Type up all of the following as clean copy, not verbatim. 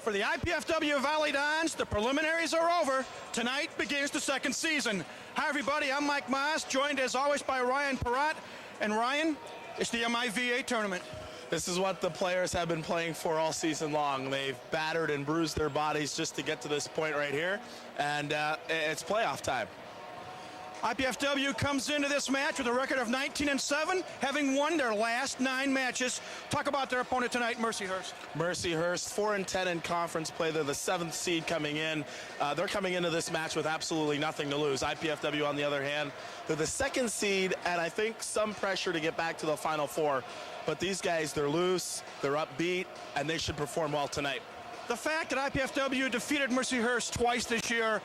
For the IPFW Volleyball, the preliminaries are over. Tonight begins the second season. Hi, everybody. I'm Mike Maas, joined as always by Ryan Perrott. And Ryan, it's the MIVA tournament. This is what the players have been playing for all season long. They've battered and bruised their bodies just to get to this point right here, and it's playoff time. IPFW comes into this match with a record of 19-7, having won their last 9 matches. Talk about their opponent tonight, Mercyhurst. Mercyhurst, 4-10 in conference play. They're the 7th seed coming in. They're coming into this match with absolutely nothing to lose. IPFW, on the other hand, they're the 2nd seed, and I think some pressure to get back to the Final Four. But these guys, they're loose, they're upbeat, and they should perform well tonight. The fact that IPFW defeated Mercyhurst twice this year,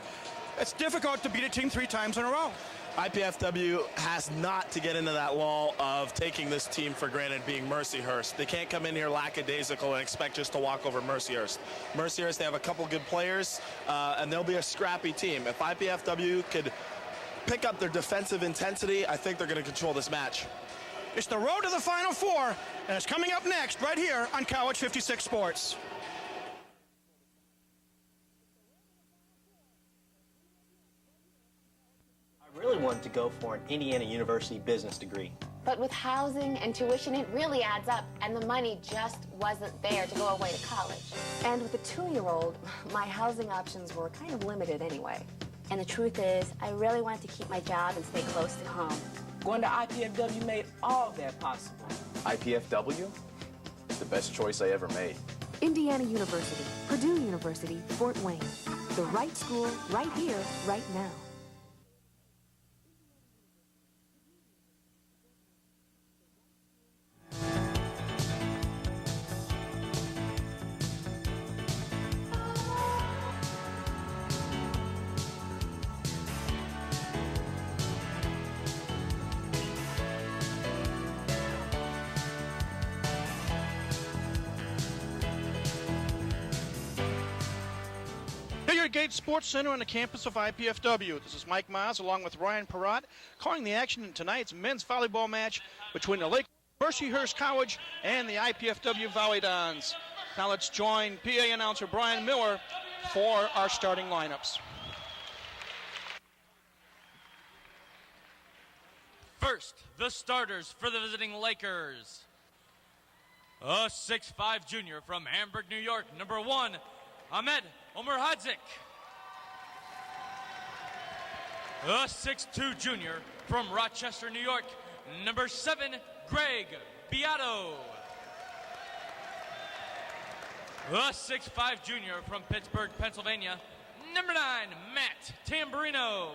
it's difficult to beat a team 3 times in a row. IPFW has not to get into that lull of taking this team for granted, being Mercyhurst. They can't come in here lackadaisical and expect just to walk over Mercyhurst. Mercyhurst, they have a couple good players, and they'll be a scrappy team. If IPFW could pick up their defensive intensity, I think they're going to control this match. It's the road to the Final Four, and it's coming up next right here on College 56 Sports. I really wanted to go for an Indiana University business degree. But with housing and tuition, it really adds up, and the money just wasn't there to go away to college. And with a 2-year-old, my housing options were kind of limited anyway. And the truth is, I really wanted to keep my job and stay close to home. Going to IPFW made all that possible. IPFW? The best choice I ever made. Indiana University, Purdue University, Fort Wayne. The right school, right here, right now. Gate Sports Center on the campus of IPFW. This is Mike Maas along with Ryan Perrott calling the action in tonight's men's volleyball match between the Mercyhurst College and the IPFW Volleyball. Now let's join PA announcer Brian Miller for our starting lineups. First, the starters for the visiting Lakers. A 6'5" junior from Hamburg, New York, number 1, Ahmed Omerhadzik. A 6'2" junior from Rochester, New York, number 7, Greg Beato. A 6'5" junior from Pittsburgh, Pennsylvania, number 9, Matt Tamburino.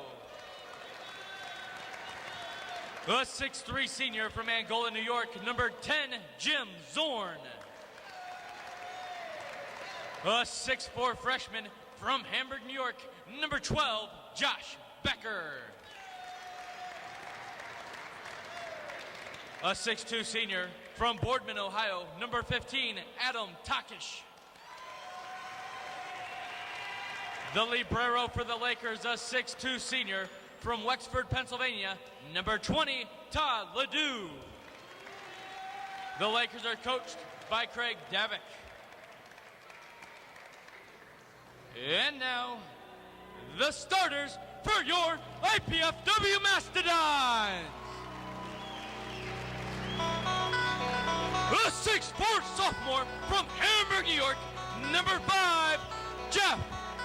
A 6'3" senior from Angola, New York, number 10, Jim Zorn. A 6'4" freshman from Hamburg, New York, number 12, Josh Becker. A 6'2" senior from Boardman, Ohio, number 15, Adam Takish. The librero for the Lakers, a 6'2" senior from Wexford, Pennsylvania, number 20, Todd Ledoux. The Lakers are coached by Craig Davick. And now, the starters for your IPFW Mastodons. A 6'4" sophomore from Hamburg, New York, number 5, Jeff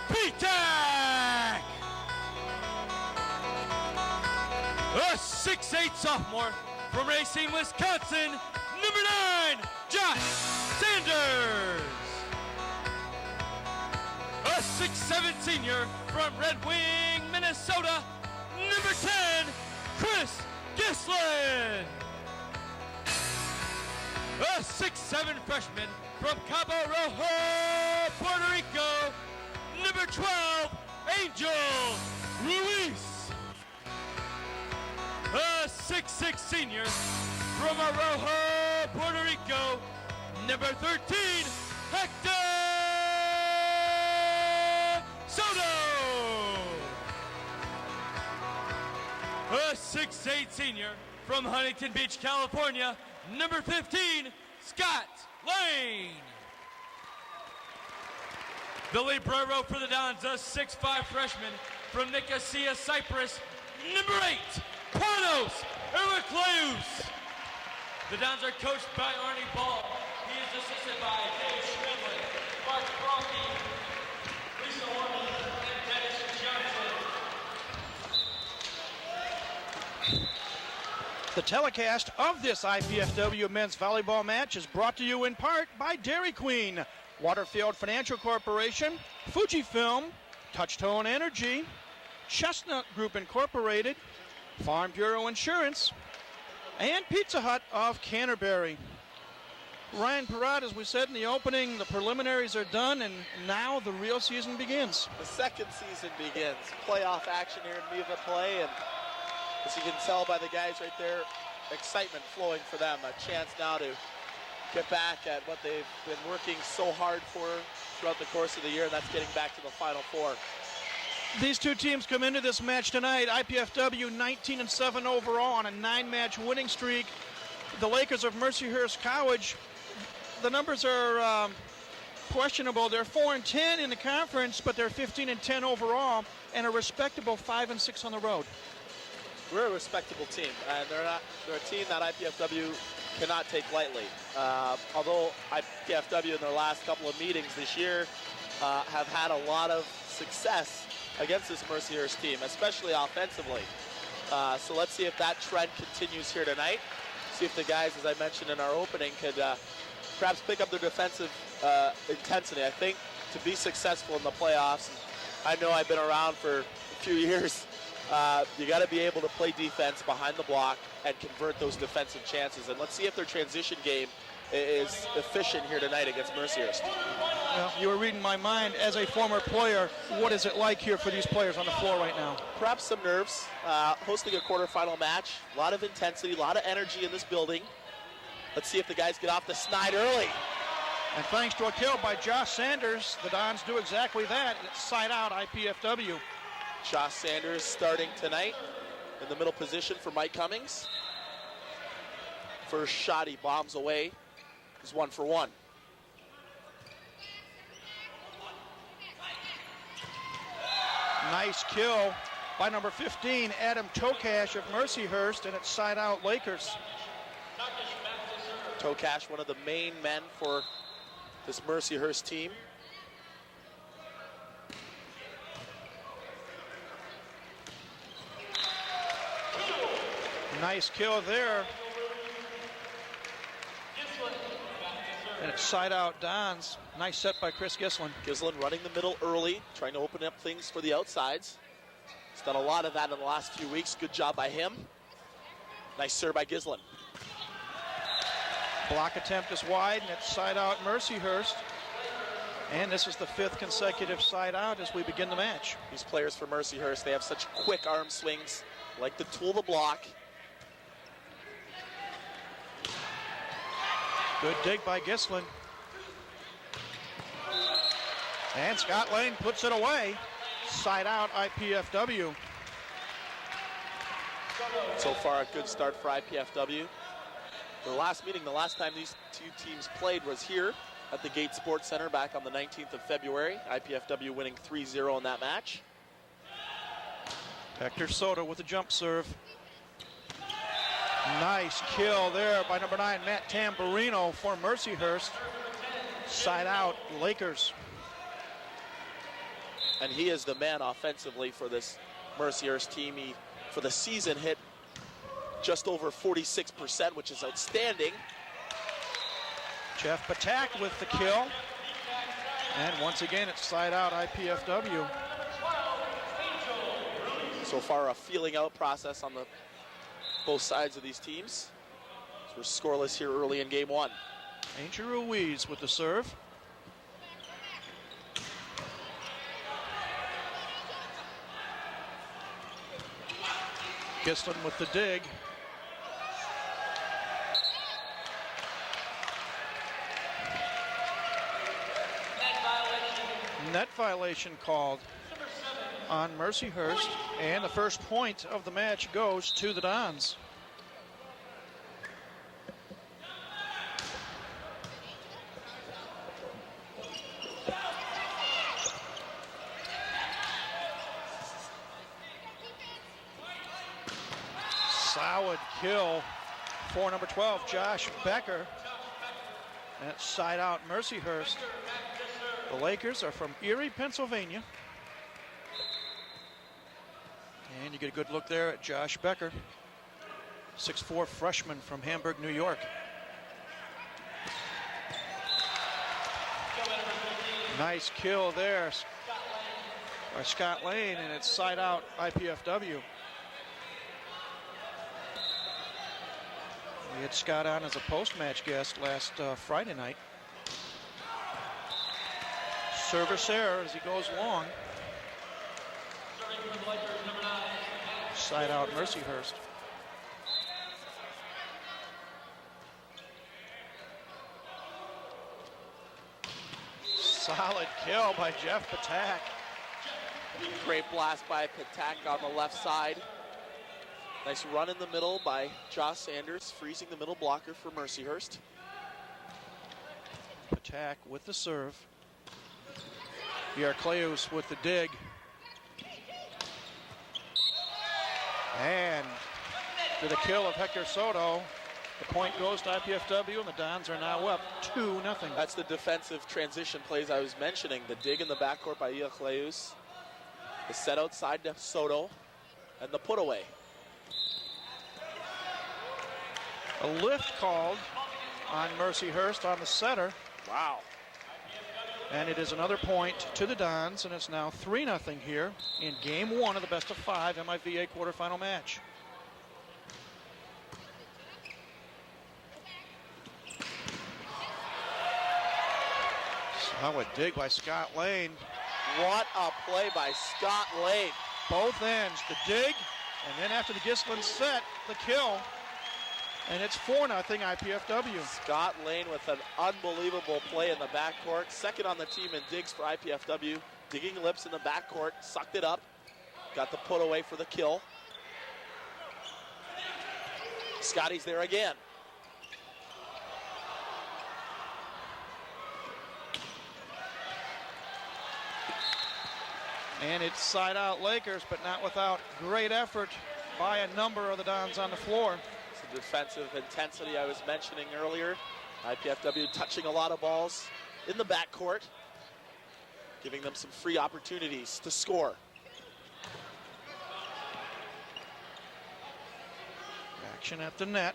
Pitak. A 6'8" sophomore from Racine, Wisconsin, number 9, Josh Sanders. A 6'7" senior from Red Wing, Minnesota, number 10, Chris Gislin. A 6'7" freshman from Cabo Rojo, Puerto Rico, number 12, Angel Ruiz. A 6'6" senior from Arojo, Puerto Rico, number 13, Hector Soto. A 6'8" senior from Huntington Beach, California, number 15, Scott Lane. The libero for the Dons, a 6'5" freshman from Nicosia, Cyprus, number 8, Panos Ericleus. The Dons are coached by Arnie Ball. He is assisted by Dave Schmidlin, Mark Bronke, Lisa Orman, and Dennis Johnson. The telecast of this IPFW men's volleyball match is brought to you in part by Dairy Queen, Waterfield Financial Corporation, Fujifilm, Touchtone Energy, Chestnut Group Incorporated, Farm Bureau Insurance, and Pizza Hut of Canterbury. Ryan Perrott, as we said in the opening, the preliminaries are done, and now the real season begins. The second season begins. Playoff action here in MIVA play, and as you can tell by the guys right there, excitement flowing for them. A chance now to get back at what they've been working so hard for throughout the course of the year, and that's getting back to the Final Four. These two teams come into this match tonight. IPFW 19-7 overall on a 9-match winning streak. The Lakers of Mercyhurst College, the numbers are questionable. They're 4-10 in the conference, but they're 15-10 overall, and a respectable 5-6 on the road. We're a respectable team, and they're a team that IPFW cannot take lightly. Although IPFW in their last couple of meetings this year have had a lot of success against this Mercyhurst team, especially offensively. So let's see if that trend continues here tonight. See if the guys, as I mentioned in our opening, could perhaps pick up their defensive intensity. I think to be successful in the playoffs, I know I've been around for a few years, you got to be able to play defense behind the block and convert those defensive chances. And let's see if their transition game is efficient here tonight against Mercyhurst. Well, you were reading my mind. As a former player, what is it like here for these players on the floor right now? Perhaps some nerves. Hosting a quarterfinal match, a lot of intensity, a lot of energy in this building. Let's see if the guys get off the snide early. And thanks to a kill by Josh Sanders, the Dons do exactly that. It's side out IPFW. Josh Sanders starting tonight in the middle position for Mike Cummings. First shot he bombs away. He's 1 for 1. Nice kill by number 15, Adam Tokash of Mercyhurst, and it's side out Lakers. Tokash, one of the main men for this Mercyhurst team. Nice kill there. And it's side out Dons. Nice set by Chris Gislin. Gislin running the middle early, trying to open up things for the outsides. He's done a lot of that in the last few weeks. Good job by him. Nice serve by Gislin. Block attempt is wide, and it's side out Mercyhurst. And this is the 5th consecutive side out as we begin the match. These players for Mercyhurst, they have such quick arm swings, like to tool the block. Good dig by Gislin. And Scott Lane puts it away. Side out IPFW. So far, a good start for IPFW. Their last meeting, the last time these two teams played was here at the Gate Sports Center back on the 19th of February. IPFW winning 3-0 in that match. Hector Soto with a jump serve. Nice kill there by number 9, Matt Tamburino for Mercyhurst. Side out, Lakers. And he is the man offensively for this Mercyhurst team. He, for the season, hit just over 46%, which is outstanding. Jeff Patak with the kill. And once again, it's side out IPFW. So far, a feeling out process on the both sides of these teams. So we're scoreless here early in game 1. Angel Ruiz with the serve. Gislin with the dig. Net violation called on Mercyhurst, and the first point of the match goes to the Dons. Solid kill for number 12, Josh Becker. That's side out Mercyhurst. The Lakers are from Erie, Pennsylvania. And you get a good look there at Josh Becker, 6'4" freshman from Hamburg, New York. Nice kill there by Scott Lane, and it's side out IPFW. We had Scott on as a post-match guest last Friday night. Service error as he goes long. Side out Mercyhurst. Solid kill by Jeff Patak. Great blast by Patak on the left side. Nice run in the middle by Josh Sanders, freezing the middle blocker for Mercyhurst. Patak with the serve. Yarcleus with the dig. And to the kill of Hector Soto. The point goes to IPFW, and the Dons are now up 2-0. That's the defensive transition plays I was mentioning. The dig in the backcourt by Yarcleus. The set outside to Soto. And the put away. A lift called on Mercyhurst on the setter. Wow. And it is another point to the Dons, and it's now 3-0 here in game 1 of the best of 5 MIVA quarterfinal match. Solid dig by Scott Lane. What a play by Scott Lane. Both ends, the dig, and then after the Gislin set, the kill. And it's 4-0 IPFW. Scott Lane with an unbelievable play in the backcourt. Second on the team in digs for IPFW. Digging lips in the backcourt, sucked it up. Got the put away for the kill. Scotty's there again. And it's side out Lakers, but not without great effort by a number of the Dons on the floor. Defensive intensity I was mentioning earlier. IPFW touching a lot of balls in the backcourt, giving them some free opportunities to score. Action at the net.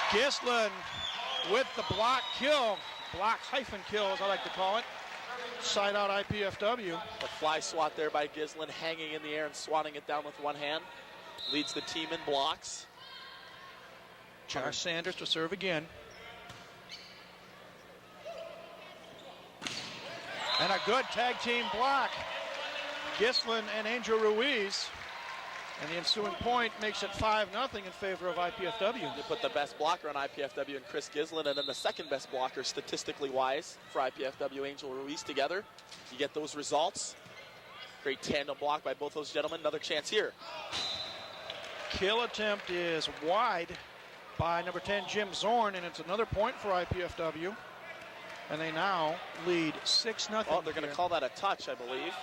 Gislin with the block kill. Block hyphen kill, as I like to call it. Side out IPFW. The fly swat there by Gislin, hanging in the air and swatting it down with one hand. Leads the team in blocks. Josh Sanders to serve again. And a good tag team block. Gislin and Angel Ruiz. And the ensuing point makes it 5-0 in favor of IPFW. You put the best blocker on IPFW and Chris Gislin, and then the second best blocker statistically wise for IPFW, Angel Ruiz, together. You get those results. Great tandem block by both those gentlemen. Another chance here. Kill attempt is wide by number 10, Jim Zorn, and it's another point for IPFW. And they now lead 6-0. Oh, they're going to call that a touch, I believe.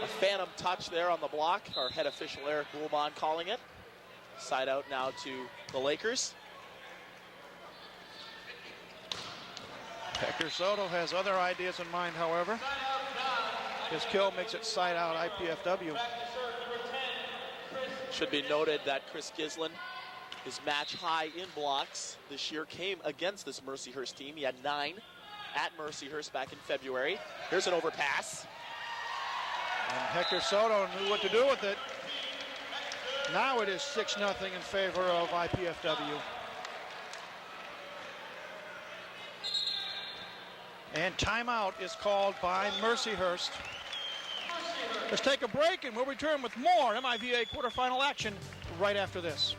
A phantom touch there on the block. Our head official, Eric Boulbon, calling it. Side out now to the Lakers. Hector Soto has other ideas in mind, however. His kill makes it side out IPFW. Should be noted that Chris Gislin, his match high in blocks this year, came against this Mercyhurst team. He had 9 at Mercyhurst back in February. Here's an overpass. And Hector Soto knew what to do with it. Now it is 6-0 in favor of IPFW. And timeout is called by Mercyhurst. Let's take a break, and we'll return with more MIVA quarterfinal action right after this.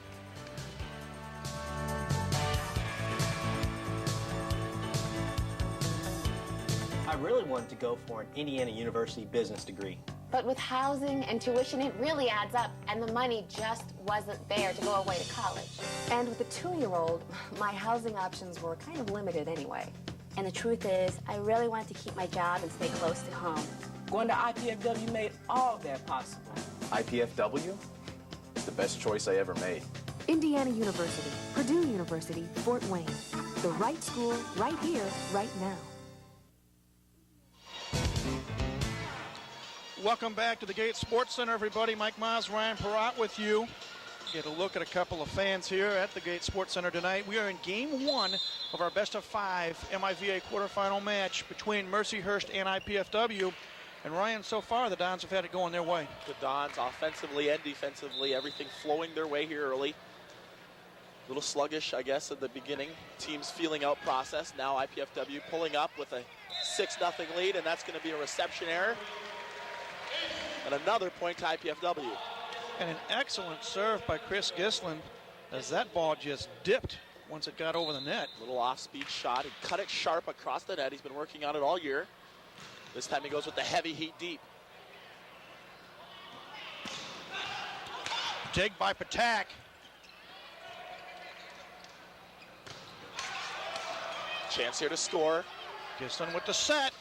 I really wanted to go for an Indiana University business degree. But with housing and tuition, it really adds up, and the money just wasn't there to go away to college. And with a 2-year-old, my housing options were kind of limited anyway. And the truth is, I really wanted to keep my job and stay close to home. Going to IPFW made all that possible. IPFW? It's the best choice I ever made. Indiana University, Purdue University, Fort Wayne. The right school, right here, right now. Welcome back to the Gate Sports Center, everybody. Mike Maz, Ryan Perrott with you. Get a look at a couple of fans here at the Gate Sports Center tonight. We are in game one of our best of 5 MIVA quarterfinal match between Mercyhurst and IPFW. And Ryan, so far the Dons have had it going their way. The Dons, offensively and defensively, everything flowing their way here early. A little sluggish, I guess, at the beginning. Teams feeling out process. Now IPFW pulling up with a 6-0 lead, and that's going to be a reception error. And another point to IPFW. And an excellent serve by Chris Gislin as that ball just dipped once it got over the net. Little off-speed shot. He cut it sharp across the net. He's been working on it all year. This time he goes with the heavy heat deep. Dig by Patak. Chance here to score. Gislin with the set.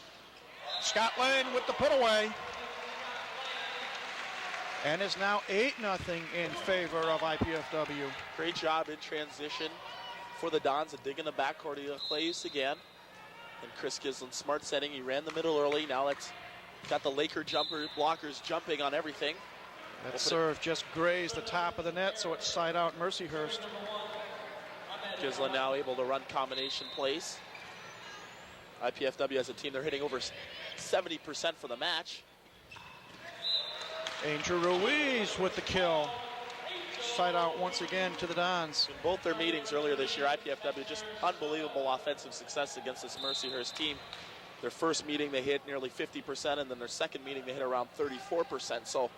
Scott Lane with the put away. And it's now 8-0 in favor of IPFW. Great job in transition for the Dons to dig in the backcourt. He'll play use again. And Chris Gislin, smart setting. He ran the middle early. Now it's got the Laker blockers jumping on everything. That serve just grazed the top of the net, so it's side out Mercyhurst. Gislin now able to run combination plays. IPFW as a team, they're hitting over 70% for the match. Angel Ruiz with the kill. Side out once again to the Dons. In both their meetings earlier this year, IPFW just unbelievable offensive success against this Mercyhurst team. Their first meeting they hit nearly 50%, and then their second meeting they hit around 34%. So,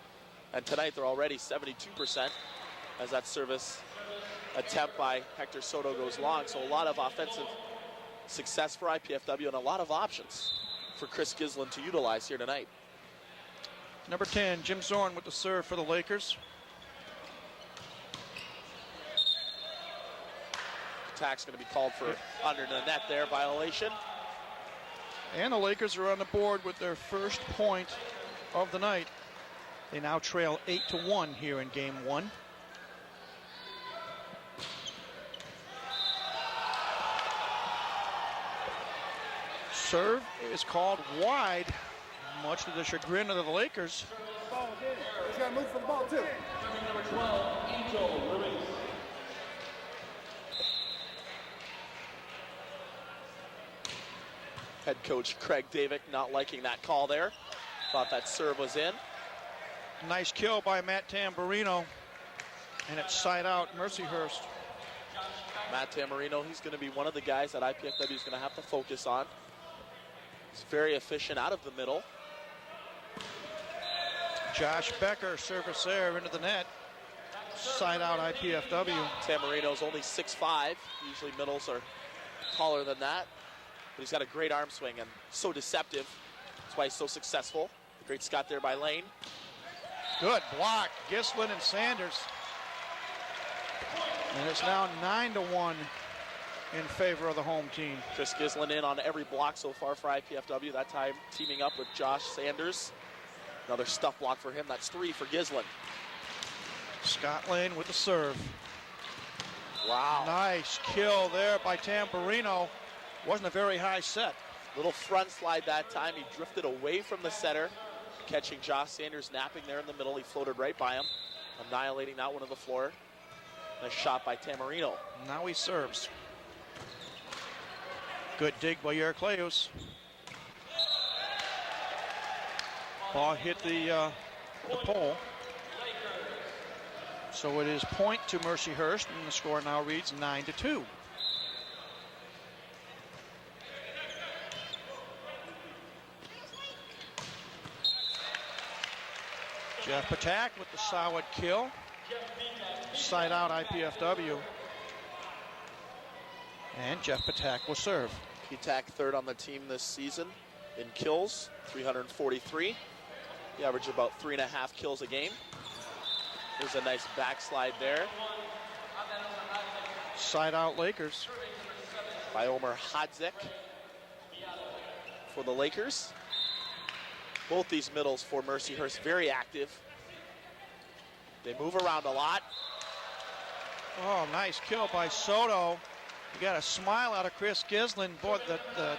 and tonight they're already 72% as that service attempt by Hector Soto goes long. So a lot of offensive success for IPFW and a lot of options for Chris Gislin to utilize here tonight. Number 10, Jim Zorn with the serve for the Lakers. Attack's going to be called for under the net there, violation. And the Lakers are on the board with their first point of the night. They now trail 8-1 here in game one. Serve is called wide, much to the chagrin of the Lakers. He's got to move for the ball, too. Number 12, Angel Ruiz. Head coach Craig Davick not liking that call there. Thought that serve was in. Nice kill by Matt Tamburino. And it's side out Mercyhurst. Matt Tamburino, he's going to be one of the guys that IPFW is going to have to focus on. He's very efficient out of the middle. Josh Becker, service there into the net. Side out IPFW. Tamburino's only 6'5". Usually middles are taller than that. But he's got a great arm swing and so deceptive. That's why he's so successful. Great Scott there by Lane. Good block, Gislin and Sanders. And it's now 9-1 in favor of the home team. Chris Gislin in on every block so far for IPFW. That time teaming up with Josh Sanders. Another stuff block for him. That's 3 for Gislin. Scott Lane with the serve. Wow. Nice kill there by Tamburino. Wasn't a very high set. Little front slide that time. He drifted away from the center, catching Josh Sanders napping there in the middle. He floated right by him, annihilating that one to the floor. Nice shot by Tamburino. Now he serves. Good dig by Yercleus. Ball hit the pole. So it is point to Mercyhurst, and the score now reads 9-2. Jeff Patak with the solid kill. Side out IPFW. And Jeff Patak will serve. Patak third on the team this season in kills, 343. He averaged about 3.5 kills a game. There's a nice backslide there. Side out Lakers. By Omer Hadzik for the Lakers. Both these middles for Mercyhurst very active. They move around a lot. Oh, nice kill by Soto. You got a smile out of Chris Gislin. Boy, the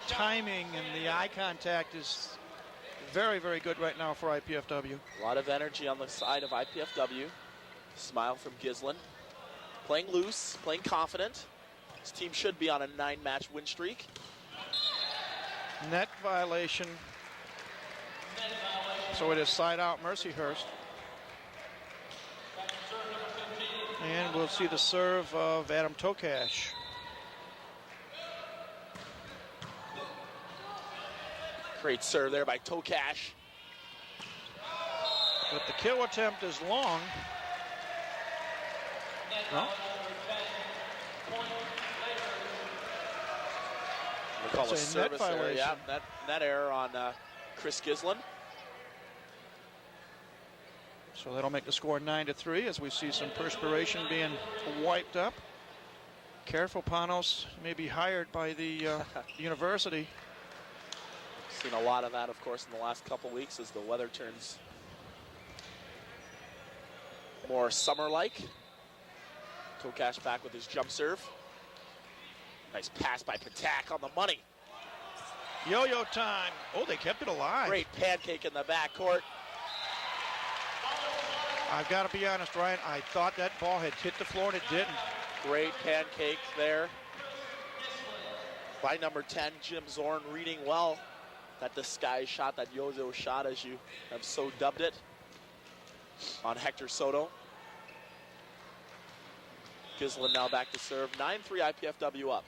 timing and the eye contact is very, very good right now for IPFW. A lot of energy on the side of IPFW. Smile from Gislin. Playing loose, playing confident. This team should be on a 9-match win streak. Net violation. So it is side out Mercyhurst. And we'll see the serve of Adam Tokash. Great serve there by Tokash. But the kill attempt is long. No? We call a service error. Yeah, net error on Chris Gislin. So that'll make the score 9-3 as we see some perspiration being wiped up. Careful, Panos may be hired by the university. Seen a lot of that, of course, in the last couple weeks as the weather turns more summer-like. Tokash back with his jump serve. Nice pass by Patak on the money. Yo-yo time. Oh, they kept it alive. Great pancake in the backcourt. I've got to be honest, Ryan, I thought that ball had hit the floor and it didn't. Great pancake there by number 10, Jim Zorn, reading well that disguise shot, that yo-yo shot, as you have so dubbed it, on Hector Soto. Gislin now back to serve. 9-3 IPFW up.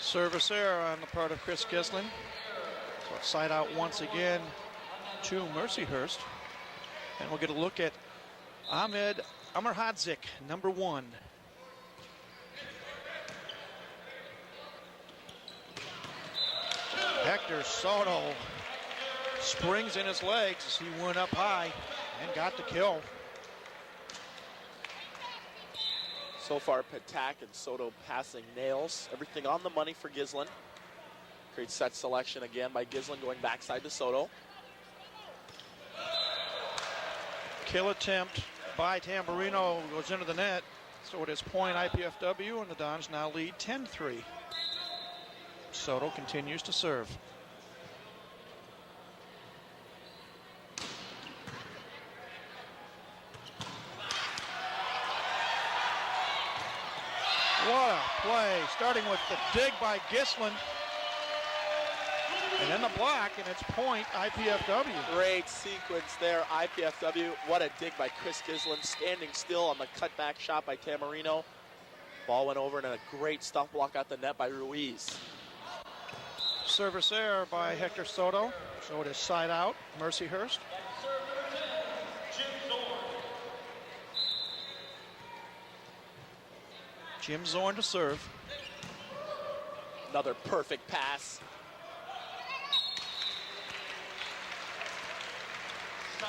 Service error on the part of Chris Gislin. So it's side out once again to Mercyhurst. And we'll get a look at Ahmed Amirhadzik, number 1. Hector Soto springs in his legs as he went up high and got the kill. So far, Patak and Soto passing nails. Everything on the money for Gislin. Great set selection again by Gislin, going backside to Soto. Kill attempt by Tamburino goes into the net. So it is point IPFW, and the Dons now lead 10-3. Soto continues to serve. What a play, starting with the dig by Gislin. And then the block, and it's point IPFW. Great sequence there, IPFW. What a dig by Chris Gislin, standing still on the cutback shot by Tamburino. Ball went over, and a great stuff block out the net by Ruiz. Service error by Hector Soto. So it is side out, Mercyhurst. Jim Zorn to serve. Another perfect pass.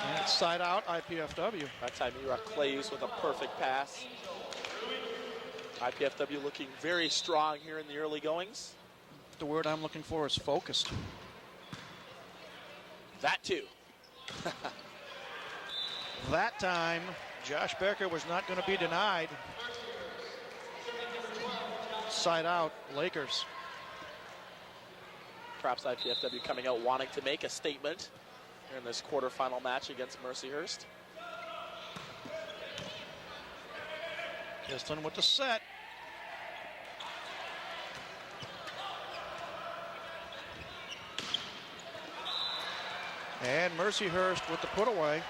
And it's side out, IPFW. That time Ira Clays with a perfect pass. IPFW looking very strong here in the early goings. The word I'm looking for is focused. That too. That time, Josh Becker was not going to be denied. Side out, Lakers. Perhaps IPFW coming out wanting to make a statement in this quarterfinal match against Mercyhurst. Gislin with the set. And Mercyhurst with the put away.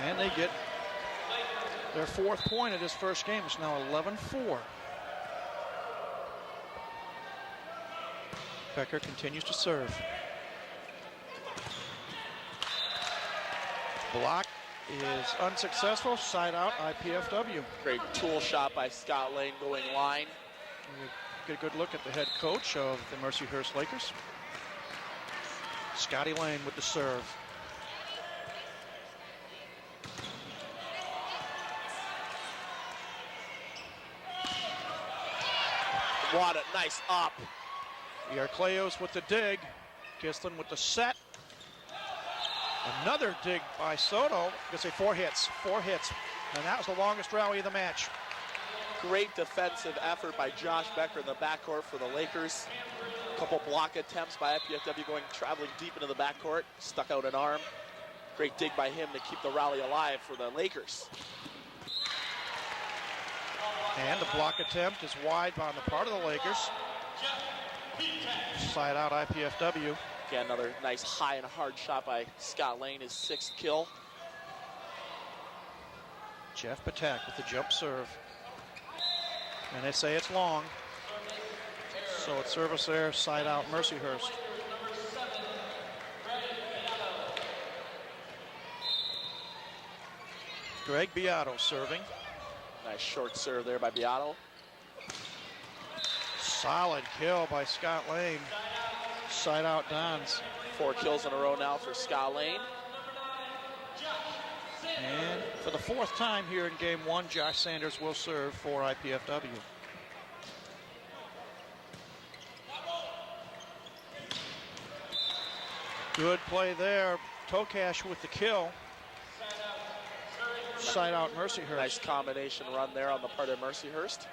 And they get their 4th point of this first game. It's now 11-4. Becker continues to serve. Block is unsuccessful. Side out, IPFW. Great tool shot by Scott Lane going line. Get a good look at the head coach of the Mercyhurst Lakers. Scotty Lane with the serve. What a nice up. Yarcleos with the dig. Gislin with the set. Another dig by Soto. I'm gonna say 4 hits. And that was the longest rally of the match. Great defensive effort by Josh Becker in the backcourt for the Lakers. A couple block attempts by IPFW traveling deep into the backcourt. Stuck out an arm. Great dig by him to keep the rally alive for the Lakers. And the block attempt is wide on the part of the Lakers. Side out IPFW. Again, another nice high and hard shot by Scott Lane, his 6th kill. Jeff Patak with the jump serve. And they say it's long. So it's service there, side out Mercyhurst. Greg Beato serving. Nice short serve there by Beato. Solid kill by Scott Lane. Side out Dons. 4 kills in a row now for Scott Lane. And for the 4th time here in game 1, Josh Sanders will serve for IPFW. Good play there. Tokash with the kill. Side out Mercyhurst. Nice combination run there on the part of Mercyhurst.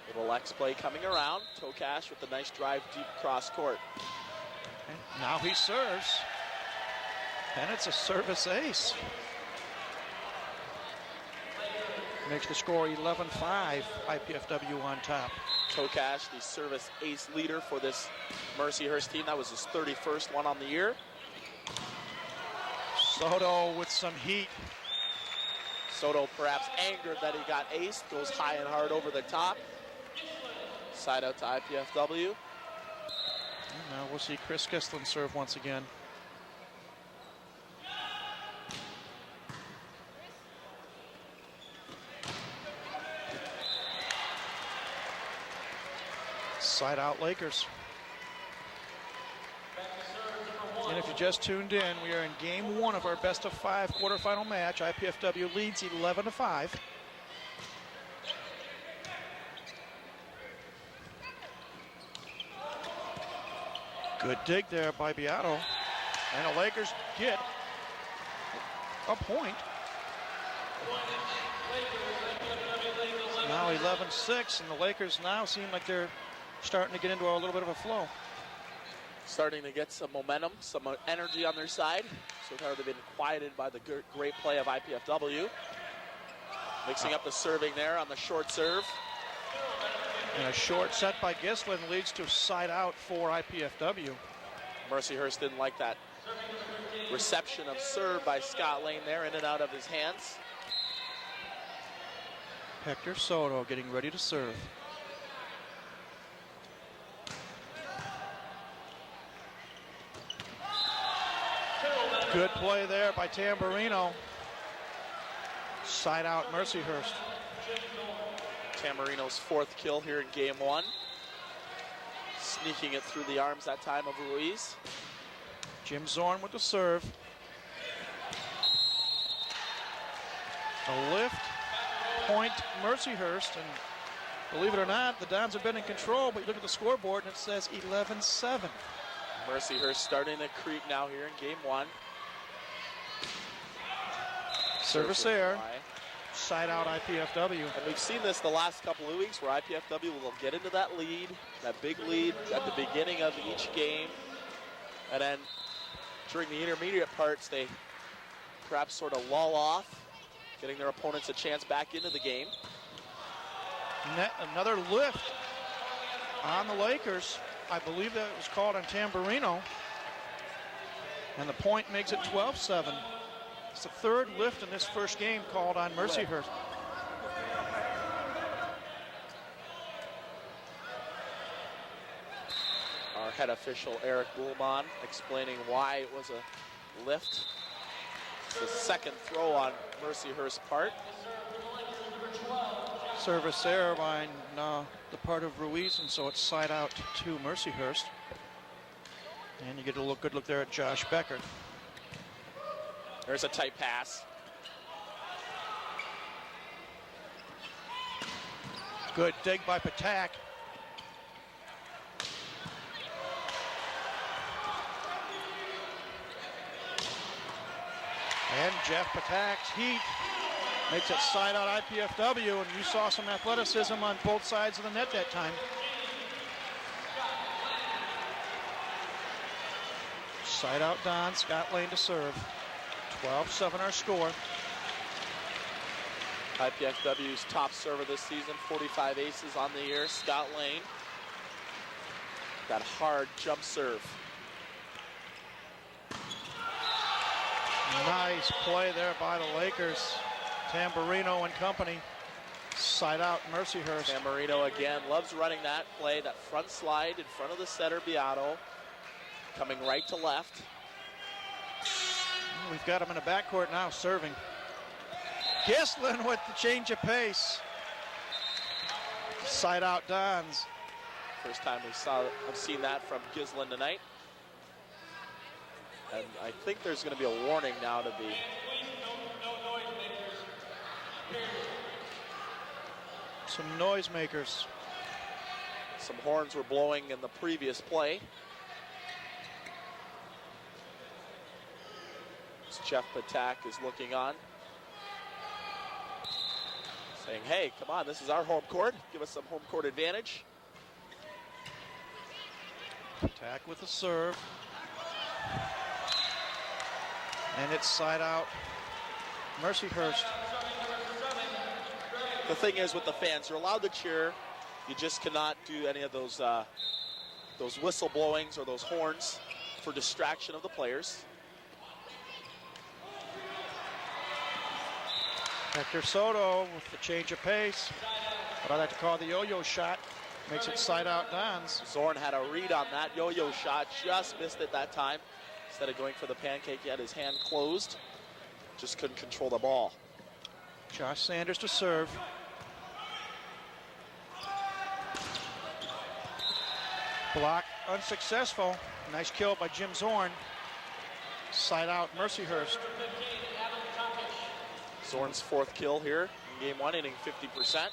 Little X play coming around. Tokash with a nice drive deep cross court. And now he serves. And it's a service ace. Makes the score 11-5. IPFW on top. Tokash, the service ace leader for this Mercyhurst team. That was his 31st one on the year. Soto with some heat. Soto perhaps angered that he got aced. Goes high and hard over the top. Side out to IPFW. And now we'll see Chris Gislin serve once again. Side out Lakers. And if you just tuned in, we are in game 1 of our best of 5 quarterfinal match. IPFW leads 11-5. Good dig there by Beato. And the Lakers get a point. Now 11-6, and the Lakers now seem like they're starting to get into a little bit of a flow. Starting to get some momentum, some energy on their side. So far they've been quieted by the great play of IPFW. Mixing up the serving there on the short serve. And a short set by Gislin leads to side out for IPFW. Mercyhurst didn't like that reception of serve by Scott Lane there, in and out of his hands. Hector Soto getting ready to serve. Good play there by Tamburino. Side out Mercyhurst. Tamburino's 4th kill here in game 1. Sneaking it through the arms that time of Ruiz. Jim Zorn with the serve. A lift, point Mercyhurst, and believe it or not, the Dons have been in control, but you look at the scoreboard and it says 11-7. Mercyhurst starting to creep now here in game 1. Service air, side out IPFW. And we've seen this the last couple of weeks where IPFW will get into that lead, that big lead at the beginning of each game. And then during the intermediate parts, they perhaps sort of lull off, getting their opponents a chance back into the game. Another lift on the Lakers. I believe that was called on Tamburino. And the point makes it 12-7. It's the 3rd lift in this first game called on Mercyhurst. Our head official, Eric Bullman, explaining why it was a lift. It's the 2nd throw on Mercyhurst's part. Service error by the part of Ruiz, and so it's side out to Mercyhurst. And you get a good look there at Josh Becker. There's a tight pass. Good dig by Patak. And Jeff Patak's heat makes it side out IPFW, and you saw some athleticism on both sides of the net that time. Side out Don, Scott Lane to serve. 12-7 our score. IPFW's top server this season, 45 aces on the year, Scott Lane. That hard jump serve. Nice play there by the Lakers. Tamburino and company. Side out Mercyhurst. Tamburino again loves running that play, that front slide in front of the setter, Beato. Coming right to left. We've got him in the backcourt now, serving. Gislin with the change of pace. Side out Dons. First time I've seen that from Gislin tonight. And I think there's going to be a warning now to be. Some noisemakers. Some horns were blowing in the previous play. Jeff Patak is looking on, saying, hey, come on, this is our home court. Give us some home court advantage. Patak with the serve. And it's side out Mercyhurst. The thing is with the fans, you're allowed to cheer. You just cannot do any of those whistle blowings or those horns for distraction of the players. Hector Soto with the change of pace. What I like to call the yo-yo shot. Makes it side out Dons. Zorn had a read on that yo-yo shot, just missed it that time. Instead of going for the pancake, he had his hand closed. Just couldn't control the ball. Josh Sanders to serve. Block unsuccessful. Nice kill by Jim Zorn. Side out Mercyhurst. Zorn's fourth kill here in game one, hitting 50%.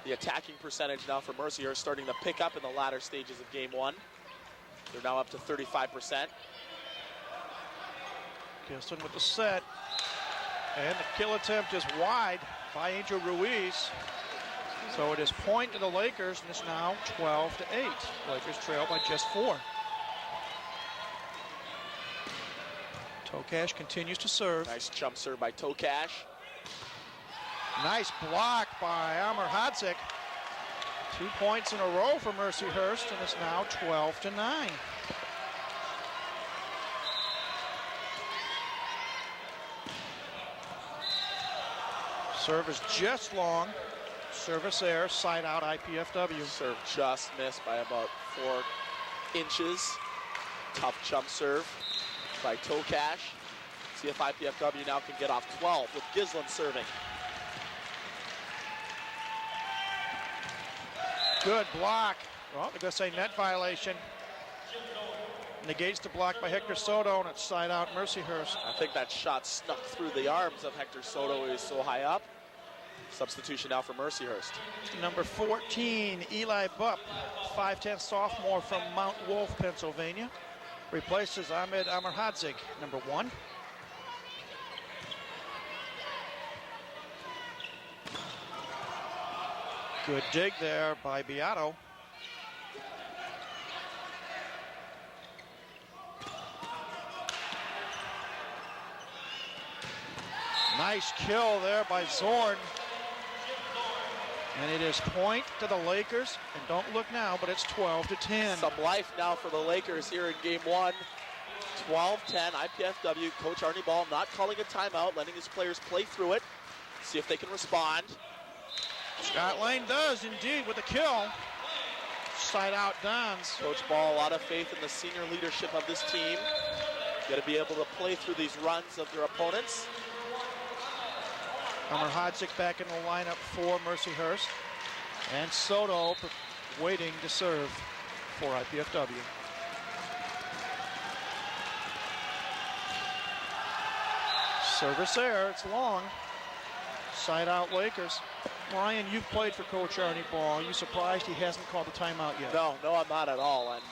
The attacking percentage now for Mercyhurst starting to pick up in the latter stages of game one. They're now up to 35%. Gislin with the set. And the kill attempt is wide by Angel Ruiz. So it is point to the Lakers, and it's now 12-8. Lakers trail by just 4. Tokash continues to serve. Nice jump serve by Tokash. Nice block by Amr Hadzik. 2 points in a row for Mercyhurst, and it's now 12-9. Serve is just long. Service error, side out IPFW. Serve just missed by about 4 inches. Tough jump serve by Tokash. See if IPFW now can get off 12 with Gislin serving. Good block. Well, they're going to say net violation. Negates the block by Hector Soto, and it's side out Mercyhurst. I think that shot snuck through the arms of Hector Soto. He was so high up. Substitution now for Mercyhurst. Number 14, Eli Bupp, 5'10" sophomore from Mount Wolf, Pennsylvania. Replaces Ahmed Amirhadzik, number 1. Good dig there by Beato. Nice kill there by Zorn. And it is point to the Lakers. And don't look now, but it's 12-10. Some life now for the Lakers here in game one. 12-10, IPFW. Coach Arnie Ball not calling a timeout, letting his players play through it. See if they can respond. Scott Lane does indeed with a kill. Side out Dons. Coach Ball, a lot of faith in the senior leadership of this team. Got to be able to play through these runs of their opponents. Amr Hadzik back in the lineup for Mercyhurst. And Soto waiting to serve for IPFW. Service error, it's long. Side out Lakers. Ryan, you've played for Coach Arnie Ball. Are you surprised he hasn't called the timeout yet? No, I'm not at all. And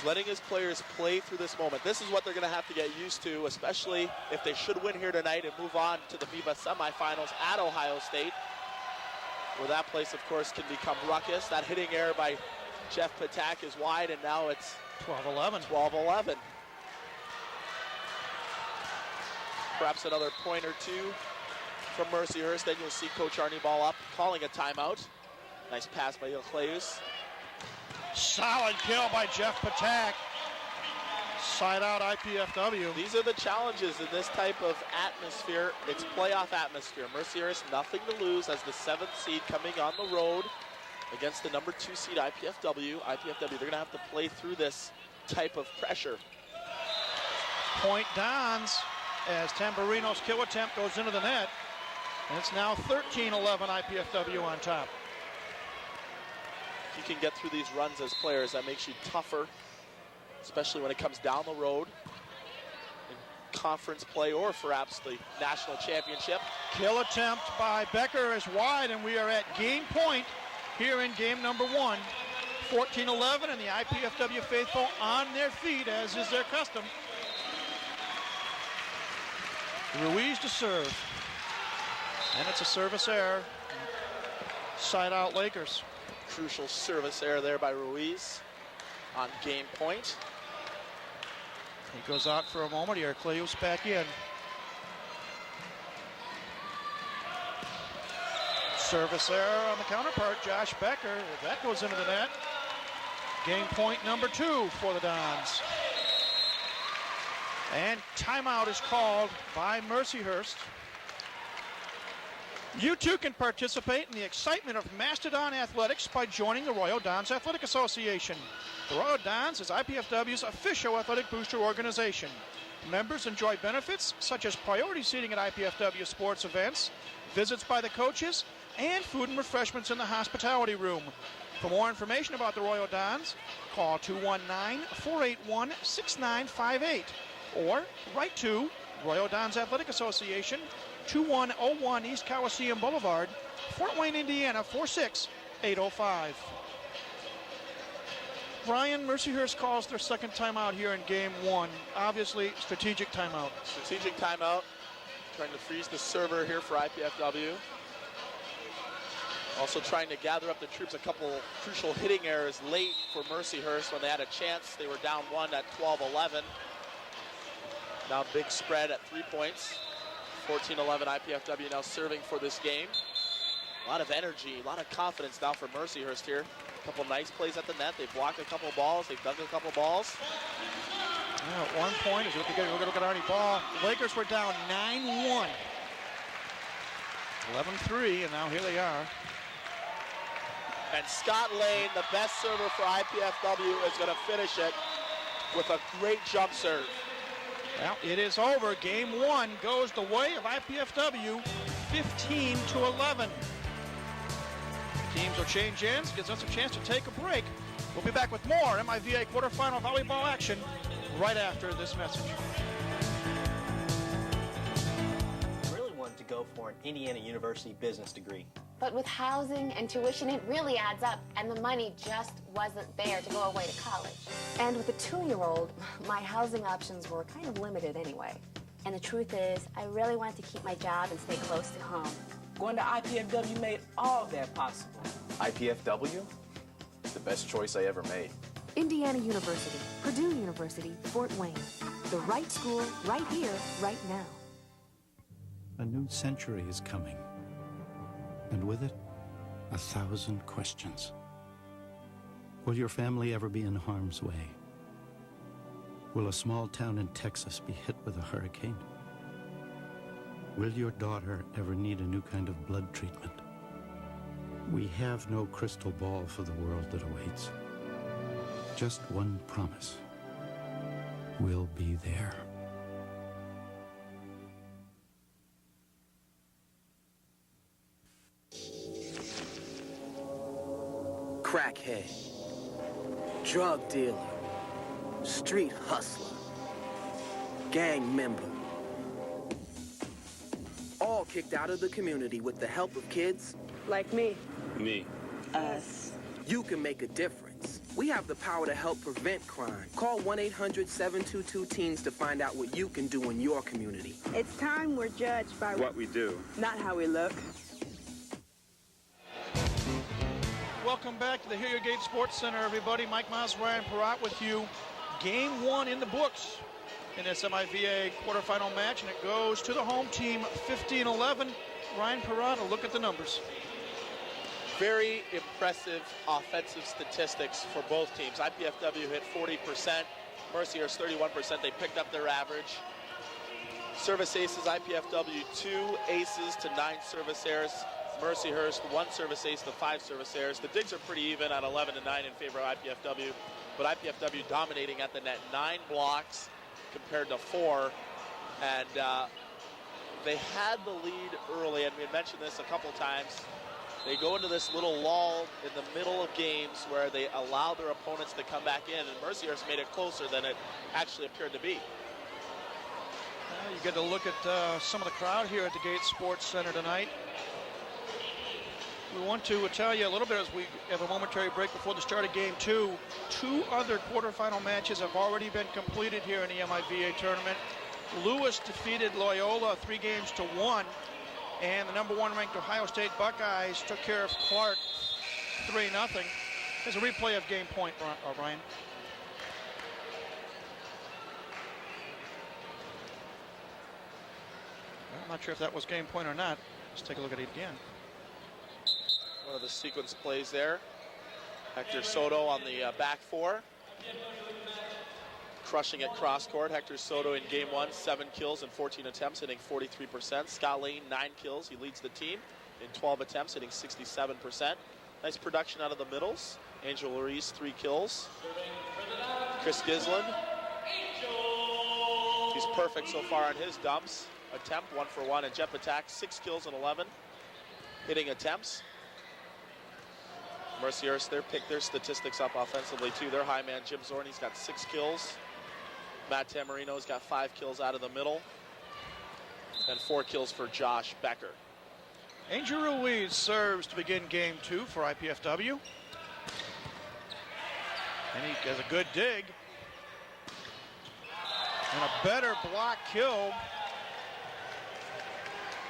He's letting his players play through this moment. This is what they're going to have to get used to, especially if they should win here tonight and move on to the MIVA semifinals at Ohio State, where that place, of course, can become ruckus. That hitting error by Jeff Patak is wide, and now it's 12-11. 12-11. Perhaps another point or two from Mercyhurst. Then you'll see Coach Arnie Ball up, calling a timeout. Nice pass by Ilcleus. Solid kill by Jeff Patak. Side out IPFW. These are the challenges in this type of atmosphere. It's playoff atmosphere. Mercyhurst, nothing to lose as the 7th seed coming on the road against the number 2 seed IPFW. IPFW, they're going to have to play through this type of pressure. Point Dons as Tamburino's kill attempt goes into the net. And it's now 13-11 IPFW on top. If you can get through these runs as players, that makes you tougher, especially when it comes down the road in conference play or perhaps the national championship. Kill attempt by Becker is wide, and we are at game point here in game number 1. 14-11, and the IPFW faithful on their feet, as is their custom. Ruiz to serve. And it's a service error. Side out Lakers. Crucial service error there by Ruiz on game point. He goes out for a moment here. Cleus back in. Service error on the counterpart, Josh Becker. That goes into the net. Game point number 2 for the Dons. And timeout is called by Mercyhurst. You too can participate in the excitement of Mastodon athletics by joining the Royal Dons Athletic Association. The Royal Dons is IPFW's official athletic booster organization. Members enjoy benefits such as priority seating at IPFW sports events, visits by the coaches, and food and refreshments in the hospitality room. For more information about the Royal Dons, call 219-481-6958 or write to Royal Dons Athletic Association, 2101 East Coliseum Boulevard, Fort Wayne, Indiana, 46805. Brian, Mercyhurst calls their second timeout here in game 1. Obviously, strategic timeout. Strategic timeout, trying to freeze the server here for IPFW. Also trying to gather up the troops. A couple crucial hitting errors late for Mercyhurst when they had a chance. They were down 1 at 12-11. Now big spread at 3 points. 14-11 IPFW now serving for this game. A lot of energy, a lot of confidence now for Mercyhurst here. A couple nice plays at the net. They've blocked a couple balls. They've dug a couple balls. Yeah, at one point, as we look at Arnie Ball, the Lakers were down 9-1. 11-3, and now here they are. And Scott Lane, the best server for IPFW, is going to finish it with a great jump serve. Well, it is over. Game 1 goes the way of IPFW, 15-11. Teams will change ends, gives us a chance to take a break. We'll be back with more MIVA quarterfinal volleyball action right after this message. I really wanted to go for an Indiana University business degree. But with housing and tuition, it really adds up, and the money just wasn't there to go away to college. And with a 2-year-old, my housing options were kind of limited anyway. And the truth is, I really wanted to keep my job and stay close to home. Going to IPFW made all that possible. IPFW? It's the best choice I ever made. Indiana University, Purdue University, Fort Wayne. The right school, right here, right now. A new century is coming. And with it, 1,000 questions. Will your family ever be in harm's way? Will a small town in Texas be hit with a hurricane? Will your daughter ever need a new kind of blood treatment? We have no crystal ball for the world that awaits. Just one promise. We'll be there. Crackhead, drug dealer, street hustler, gang member. All kicked out of the community with the help of kids like me. Me. Us. You can make a difference. We have the power to help prevent crime. Call 1-800-722-TEENS to find out what you can do in your community. It's time we're judged by what we do, not how we look. Welcome back to the Hilliard Gate Sports Center, everybody. Mike Miles, Ryan Perrott with you. Game 1 in the books in this MIVA quarterfinal match, and it goes to the home team, 15-11. Ryan Perrott, a look at the numbers. Very impressive offensive statistics for both teams. IPFW hit 40%, Mercyhurst 31%. They picked up their average. Service aces, IPFW 2 aces to 9 service errors. Mercyhurst 1 service ace to 5 service errors. The digs are pretty even at 11-9 in favor of IPFW, but IPFW dominating at the net. 9 blocks compared to 4, and they had the lead early, and we had mentioned this a couple times. They go into this little lull in the middle of games where they allow their opponents to come back in, and Mercyhurst made it closer than it actually appeared to be. You get to look at some of the crowd here at the Gate Sports Center tonight. We want to tell you a little bit as we have a momentary break before the start of Game 2. 2 other quarterfinal matches have already been completed here in the MIVA tournament. Lewis defeated Loyola 3-1, and the number 1 ranked Ohio State Buckeyes took care of Clark 3-0. There's a replay of game point, Ryan. I'm not sure if that was game point or not. Let's take a look at it again. One of the sequence plays there. Hector Soto on the back 4. Crushing it cross court. Hector Soto in game 1, 7 kills and 14 attempts, hitting 43%. Scott Lane, 9 kills. He leads the team in 12 attempts, hitting 67%. Nice production out of the middles. Angel Ruiz, 3 kills. Chris Gislin. He's perfect so far on his dumps. Attempt, 1 for 1. And Jeff Attack, 6 kills and 11 hitting attempts. Mercyhurst, they picked their statistics up offensively too. Their high man, Jim Zorn, he's got 6 kills. Matt Tamarino's got 5 kills out of the middle. And 4 kills for Josh Becker. Angel Ruiz serves to begin game 2 for IPFW. And he does a good dig. And a better block kill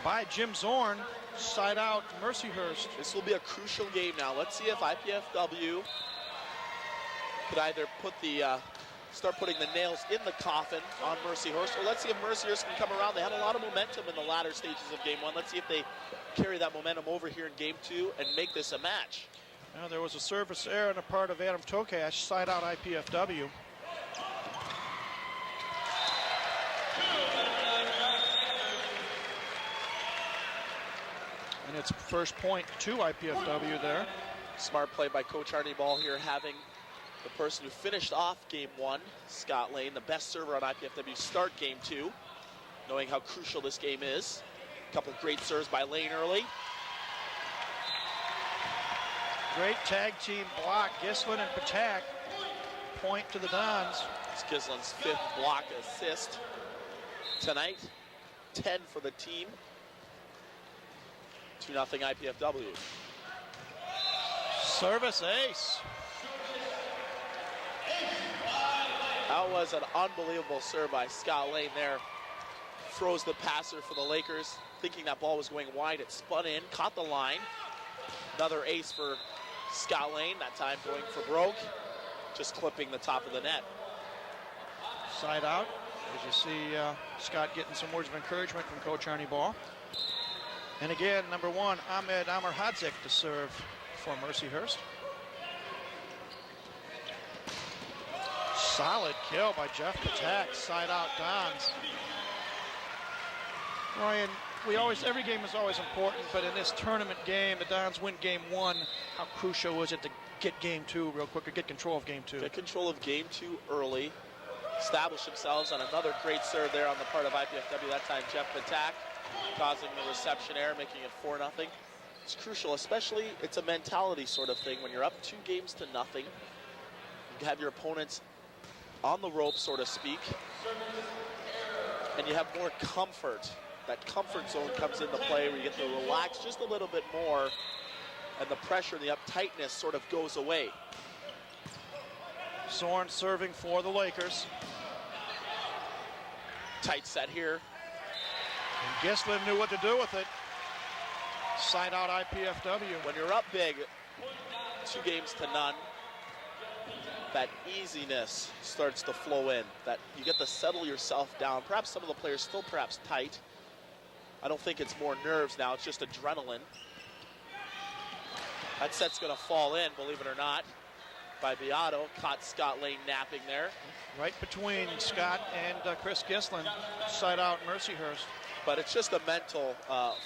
by Jim Zorn. Side out, Mercyhurst. This will be a crucial game now. Let's see if IPFW could either put the start putting the nails in the coffin on Mercyhurst, or let's see if Mercyhurst can come around. They had a lot of momentum in the latter stages of game 1. Let's see if they carry that momentum over here in game 2 and make this a match. Now, there was a service error on the part of Adam Tokash, side out IPFW. And it's first point to IPFW there. Smart play by Coach Arnie Ball here, having the person who finished off game 1, Scott Lane, the best server on IPFW, start game 2, knowing how crucial this game is. A couple great serves by Lane early. Great tag team block, Gislin and Patak. Point to the Dons. It's Gislin's 5th block assist tonight. 10 for the team. 2-0 IPFW. Service ace. That was an unbelievable serve by Scott Lane there. Throws the passer for the Lakers, thinking that ball was going wide. It spun in, caught the line. Another ace for Scott Lane, that time going for broke. Just clipping the top of the net. Side out, as you see Scott getting some words of encouragement from Coach Arnie Ball. And again, number 1, Ahmed Amirhadzik to serve for Mercyhurst. Solid kill by Jeff Patak, side out Dons. Ryan, every game is always important, but in this tournament game, the Dons win game 1. How crucial was it to get game 2 real quick, or get control of game 2? Get control of game 2 early. Establish themselves on another great serve there on the part of IPFW. That time Jeff Patak causing the reception error, making it 4-0. It's crucial, especially it's a mentality sort of thing. When you're up 2 games to nothing, you have your opponents on the rope, so to speak, and you have more comfort. That comfort zone comes into play where you get to relax just a little bit more, and the pressure and the uptightness sort of goes away. Zorn serving for the Lakers. Tight set here. And Gislin knew what to do with it. Side out IPFW. When you're up big, 2-0, that easiness starts to flow in. That you get to settle yourself down. Perhaps some of the players still perhaps tight. I don't think it's more nerves now, it's just adrenaline. That set's gonna fall in, believe it or not, by Beato. Caught Scott Lane napping there. Right between Scott and Chris Gislin, side out Mercyhurst. But it's just a mental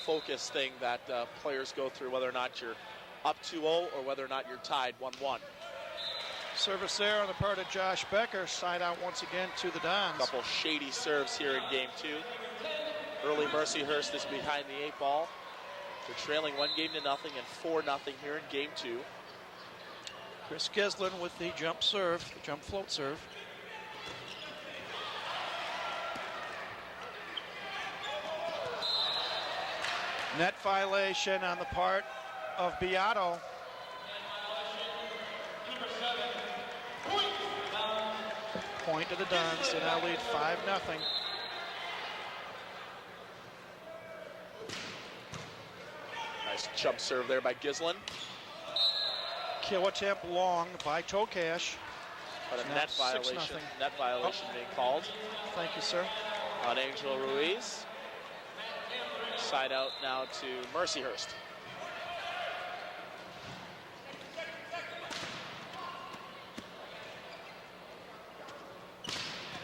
focus thing that players go through, whether or not you're up 2-0 or whether or not you're tied 1-1. Service there on the part of Josh Becker, side out once again to the Dons. Couple shady serves here in game 2. Early Mercyhurst is behind the 8 ball. They're trailing 1-0 and 4-0 here in game 2. Chris Gislin with the jump serve, the jump float serve. Net violation on the part of Beato. Point to the Dons. They now lead 5-0. Nice jump serve there by Gislin. Kill attempt long by Tokash. But a net violation being called. Thank you, sir. On Angel Ruiz. Side out now to Mercyhurst.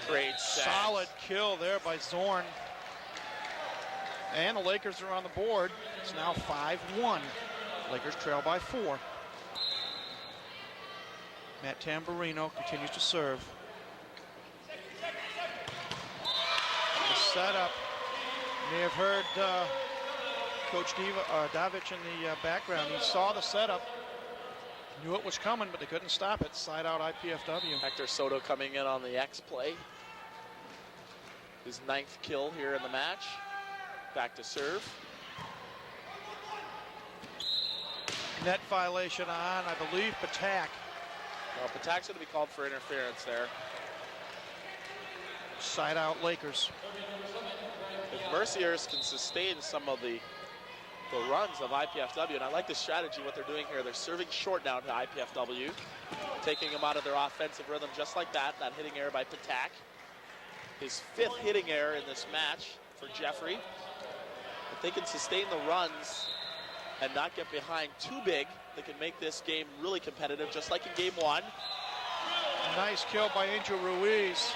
Great set. Solid kill there by Zorn. And the Lakers are on the board. It's now 5-1. Lakers trail by 4. Matt Tamburino continues to serve. The setup. You may have heard Coach Davic in the background. He saw the setup, knew it was coming, but they couldn't stop it. Side out IPFW. Hector Soto coming in on the X play. His 9th kill here in the match. Back to serve. Net violation on, I believe, Patak. Well, Patak's going to be called for interference there. Side out Lakers. If Mercyhurst can sustain some of the runs of IPFW, and I like the strategy, what they're doing here. They're serving short now to IPFW, taking them out of their offensive rhythm just like that. That hitting error by Patak. His 5th hitting error in this match for Jeffrey. If they can sustain the runs and not get behind too big, they can make this game really competitive, just like in game 1. Nice kill by Angel Ruiz.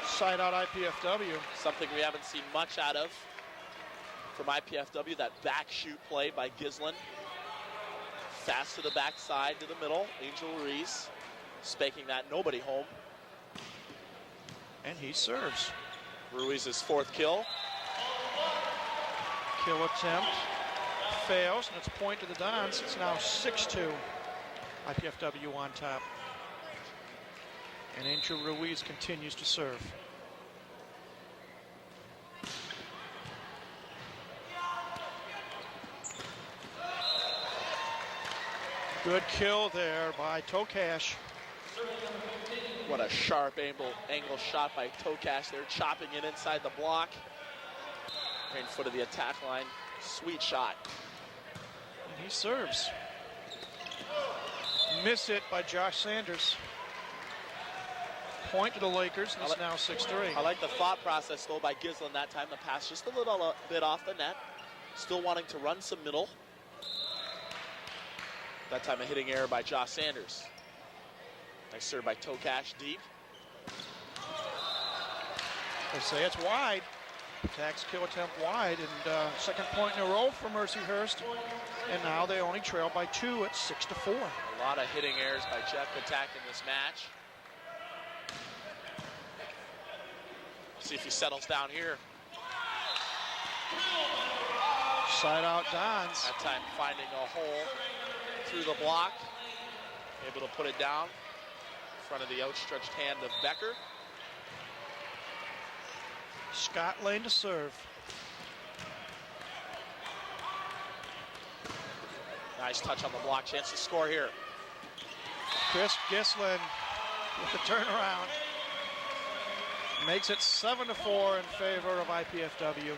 Side out IPFW. Something we haven't seen much out of from IPFW, that back shoot play by Gislin. Fast to the backside to the middle. Angel Ruiz spanking that nobody home. And he serves. Ruiz's 4th kill. Kill attempt. Fails, and it's point to the Dons. It's now 6-2. IPFW on top. And Angel Ruiz continues to serve. Good kill there by Tokash. What a sharp angle shot by Tokash there, chopping it inside the block. Main foot of the attack line. Sweet shot. And he serves. Miss it by Josh Sanders. Point to the Lakers, and it's now 6-3. I like the thought process, though, by Gislin that time. The pass just a little bit off the net. Still wanting to run some middle. That time a hitting error by Josh Sanders. Nice serve by Tokash deep. They say it's wide. Patak's kill attempt wide, and second point in a row for Mercyhurst. And now they only trail by 2 at 6-4. A lot of hitting errors by Jeff Patak in this match. See if he settles down here. Side out Dons. That time finding a hole through the block. Able to put it down in front of the outstretched hand of Becker. Scott Lane to serve. Nice touch on the block, chance to score here. Chris Gislin with the turnaround. Makes it 7-4 in favor of IPFW.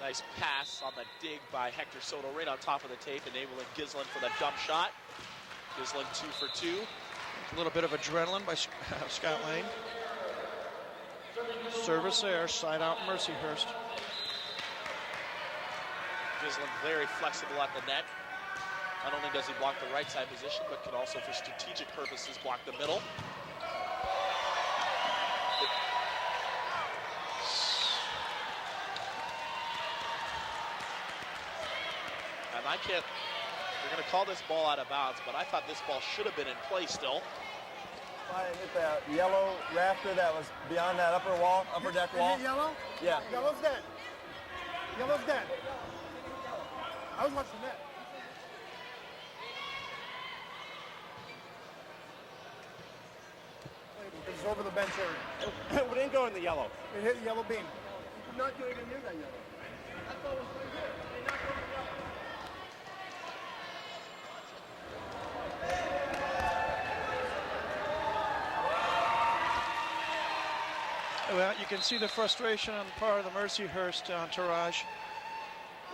Nice pass on the dig by Hector Soto right on top of the tape, enabling Gislin for the dump shot. Gislin 2 for 2. A little bit of adrenaline by Scott Lane. Service there, side out Mercyhurst. Gislin very flexible at the net. Not only does he block the right side position, but can also, for strategic purposes, block the middle. And I can't, we're going to call this ball out of bounds, but I thought this ball should have been in play still. I hit the yellow rafter that was beyond that upper wall, upper deck wall. Is it yellow? Yeah. Yellow's dead. Yellow's dead. I was watching that. It's over the bench area. We didn't go in the yellow. It hit the yellow beam. I'm not doing it near that yellow. I thought it was right here. They knocked over the yellow. Well, you can see the frustration on the part of the Mercyhurst entourage.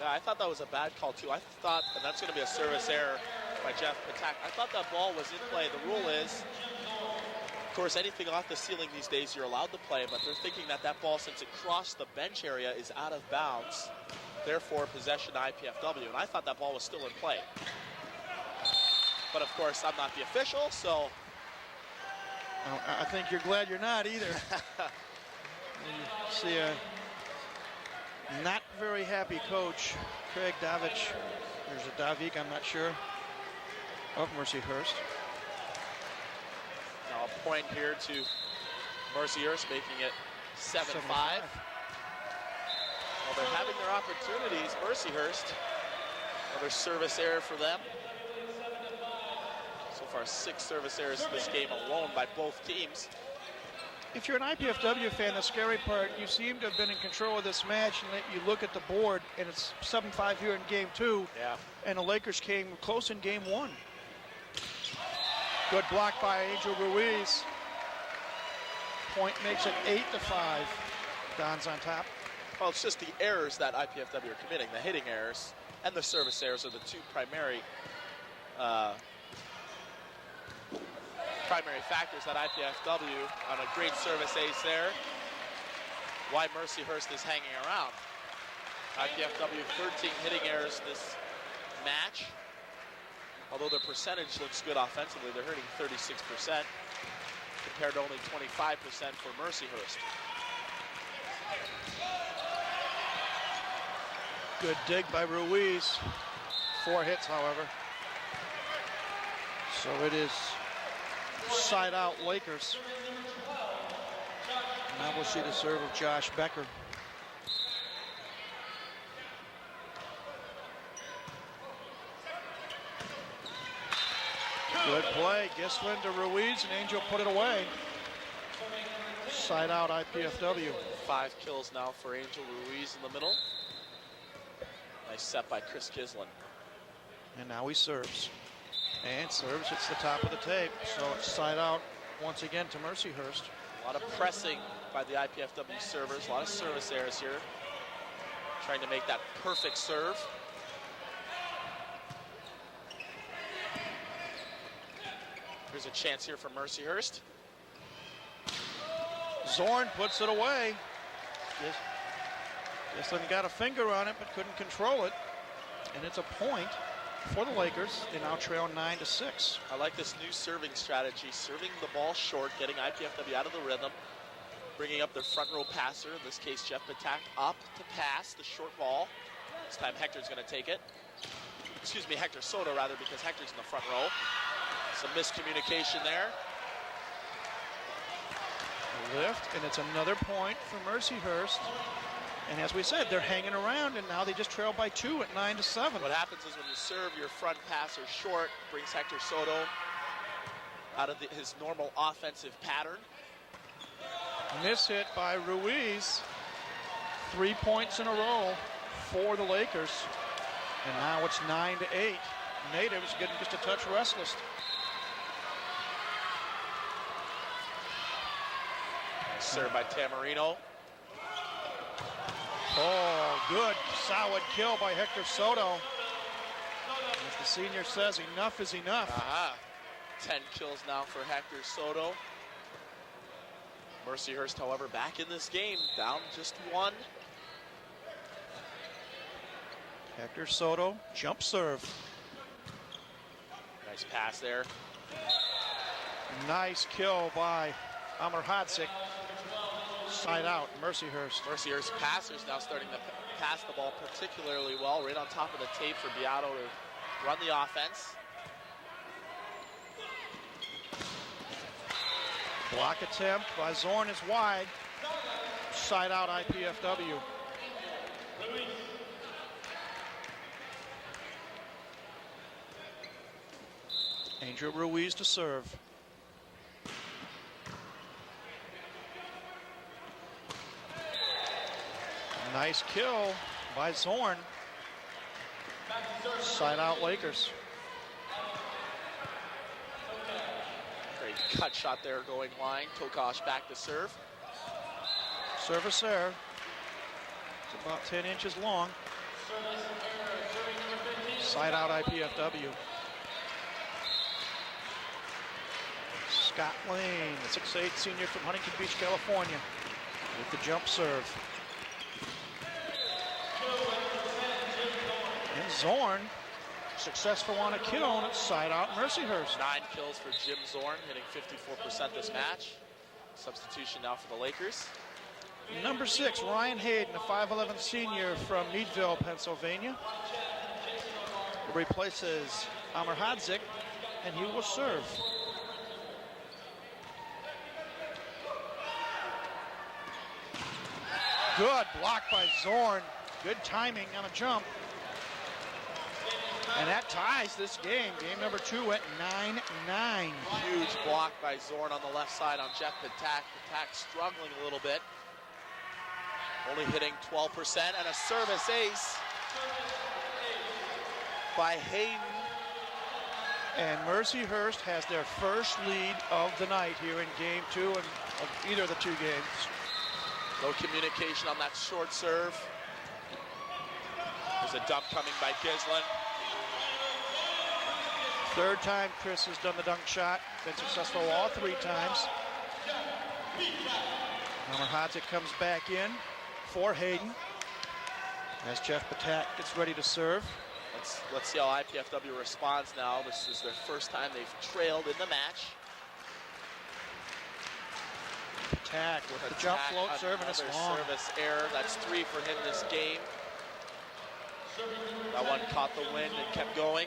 Yeah, I thought that was a bad call too. I thought, and that's going to be a service error by Jeff Patak. I thought that ball was in play. The rule is, of course, anything off the ceiling these days you're allowed to play, but they're thinking that that ball, since it crossed the bench area, is out of bounds. Therefore, possession to IPFW, and I thought that ball was still in play. But of course, I'm not the official, so. I think you're glad you're not either. You see a not very happy coach, Craig Davich. There's a Davik, I'm not sure, of Mercyhurst. Now a point here to Mercyhurst, making it 7-5. Well, they're having their opportunities. Mercyhurst, another service error for them. So far, 6 service errors in this game alone by both teams. If you're an IPFW fan, the scary part, you seem to have been in control of this match, and you look at the board, and it's 7-5 here in game 2. Yeah. And the Lakers came close in game 1. Good block by Angel Ruiz. Point makes it 8-5. Don's on top. Well, it's just the errors that IPFW are committing, the hitting errors and the service errors are the two primary factors that IPFW on a great service ace there. Why Mercyhurst is hanging around. IPFW 13 hitting errors this match. Although their percentage looks good offensively, they're hitting 36% compared to only 25% for Mercyhurst. Good dig by Ruiz. 4 hits, however. So it is side out Lakers. Now we'll see the serve of Josh Becker. Good play, Gislin to Ruiz, and Angel put it away. Side out IPFW. 5 kills now for Angel Ruiz in the middle. Nice set by Chris Gislin. And now he serves. And serves, it's the top of the tape. So it's side out once again to Mercyhurst. A lot of pressing by the IPFW servers, a lot of service errors here. Trying to make that perfect serve. Here's a chance here for Mercyhurst. Zorn puts it away. Gislin got a finger on it, but couldn't control it. And it's a point for the Lakers. They now trail 9-6. I like this new serving strategy, serving the ball short, getting IPFW out of the rhythm, bringing up their front row passer, in this case Jeff Patak, up to pass the short ball. This time Hector's going to take it. Excuse me, Hector Soto rather, because Hector's in the front row. Some miscommunication there. A lift, and it's another point for Mercyhurst. And as we said, they're hanging around, and now they just trail by 2 at 9-7. What happens is when you serve your front passer short, brings Hector Soto out of his normal offensive pattern. Miss hit by Ruiz. 3 points in a row for the Lakers. And now it's 9-8. Natives getting just a touch restless. Served by Tamarino. Oh, good. Solid kill by Hector Soto. As the senior says, enough is enough. 10 kills now for Hector Soto. Mercyhurst, however, back in this game, down just 1. Hector Soto, jump serve. Nice pass there. Nice kill by Amr Hadzik. Side out, Mercyhurst. Mercyhurst passers now starting to pass the ball particularly well, right on top of the tape for Beato to run the offense. Block attempt by Zorn is wide. Side out IPFW. Angel Ruiz to serve. Nice kill by Zorn. Side out Lakers. Great cut shot there going line. Tokash back to serve. Service error. It's about 10 inches long. Side out IPFW. Scott Lane, the 6'8" senior from Huntington Beach, California, with the jump serve. And Zorn, successful on a kill, and it's side out Mercyhurst. 9 kills for Jim Zorn, hitting 54% this match. Substitution now for the Lakers. Number 6, Ryan Hayden, a 5'11" senior from Needville, Pennsylvania. Replaces Amr Hadzik, and he will serve. Good block by Zorn. Good timing on a jump. And that ties this game. Game number 2 at 9-9. Huge block by Zorn on the left side on Jeff Patak. Patak struggling a little bit. Only hitting 12% and a service ace by Hayden. And Mercyhurst has their first lead of the night here in game 2 of either of the 2 games. No communication on that short serve. There's a dump coming by Gislin. Third time Chris has done the dunk shot. Been successful all 3 times. Amr Hadzik comes back in for Hayden as Jeff Patak gets ready to serve. Let's see how IPFW responds now. This is their first time they've trailed in the match. Patak with the jump float serve, and it's long. Service error. That's 3 for him this game. That one caught the wind and kept going.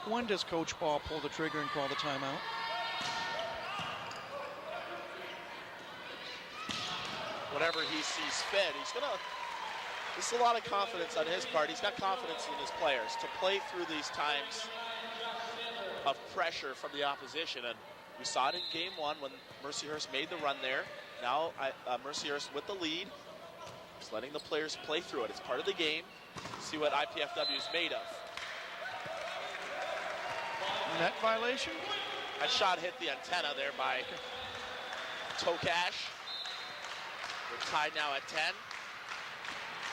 When does Coach Paul pull the trigger and call the timeout? Whenever he sees fit, he's gonna. This is a lot of confidence on his part. He's got confidence in his players to play through these times of pressure from the opposition. And we saw it in game 1 when Mercyhurst made the run there. Now Mercyhurst with the lead. Just letting the players play through it. It's part of the game. See what IPFW is made of. Net violation? That shot hit the antenna there by Tokash. We're tied now at 10.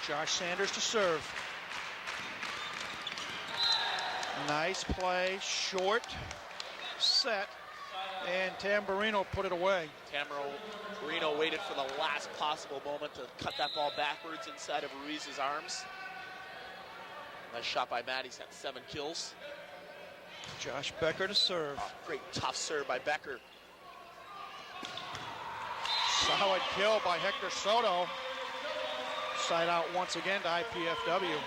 Josh Sanders to serve. Nice play, short, set, and Tamburino put it away. Tamburino waited for the last possible moment to cut that ball backwards inside of Ruiz's arms. Nice shot by Matt. He's had 7 kills. Josh Becker to serve. Oh, great tough serve by Becker. Solid kill by Hector Soto. Side out once again to IPFW.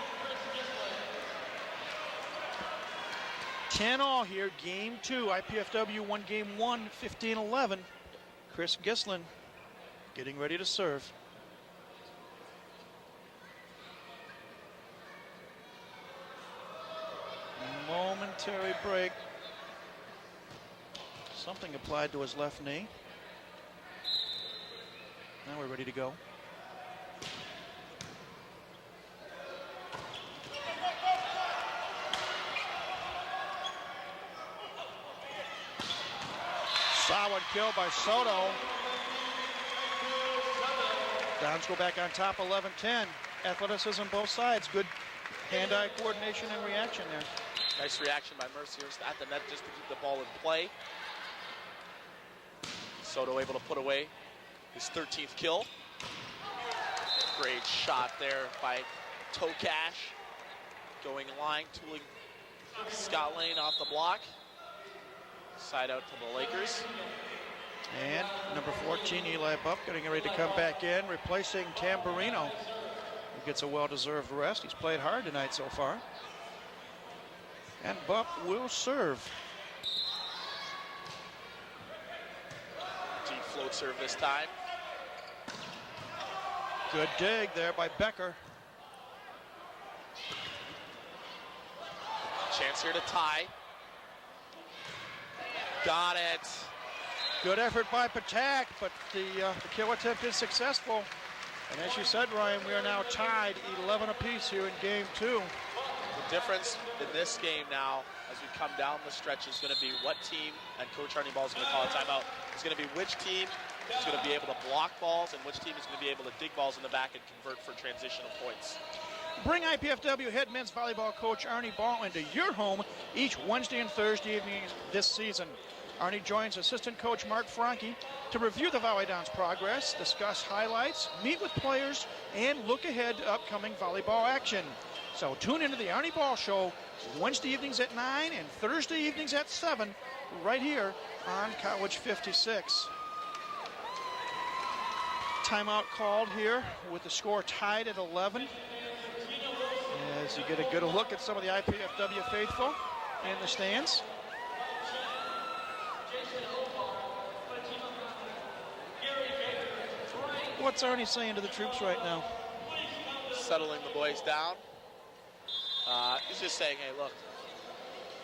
10 all here, game 2. IPFW won game 1, 15-11. Chris Gislin getting ready to serve. Momentary break. Something applied to his left knee. Now we're ready to go. Solid kill by Soto. Dons go back on top 11-10. Athleticism both sides. Good hand-eye coordination and reaction there. Nice reaction by Mercyhurst at the net just to keep the ball in play. Soto able to put away his 13th kill. Great shot there by Tokash. Going line, tooling Scott Lane off the block. Side out to the Lakers. And number 14, Eli Buff, getting ready to come back in, replacing Tamburino, who gets a well-deserved rest. He's played hard tonight so far. And Buff will serve. Deep float serve this time. Good dig there by Becker. Chance here to tie. Got it. Good effort by Patak, but the kill attempt is successful. And as you said, Ryan, we are now tied 11 apiece here in game 2. The difference in this game now, as we come down the stretch, is going to be what team, and Coach Arnie Ball is going to call a timeout, is going to be which team is going to be able to block balls and which team is going to be able to dig balls in the back and convert for transitional points. Bring IPFW head men's volleyball coach Arnie Ball into your home each Wednesday and Thursday evenings this season. Arnie joins assistant coach Mark Franke to review the Volleyball's progress, discuss highlights, meet with players, and look ahead to upcoming volleyball action. So tune into the Arnie Ball Show Wednesday evenings at 9 and Thursday evenings at 7 right here on College 56. Timeout called here with the score tied at 11. As you get a good look at some of the IPFW faithful in the stands. What's Arnie saying to the troops right now? Settling the boys down. He's just saying, hey, look,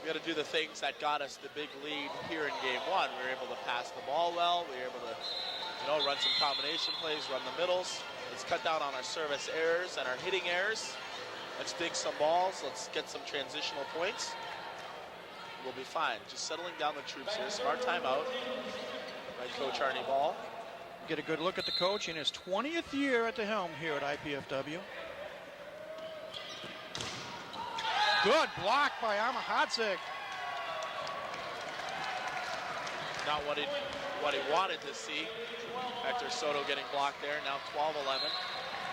we got to do the things that got us the big lead here in game 1. We were able to pass the ball well. We were able to, run some combination plays, run the middles. Let's cut down on our service errors and our hitting errors. Let's dig some balls. Let's get some transitional points. We'll be fine. Just settling down the troops here. Smart timeout by Coach Arnie Ball. Get a good look at the coach in his 20th year at the helm here at IPFW. Good block by Amahadzic. Not what he wanted to see. Hector Soto getting blocked there. Now 12-11.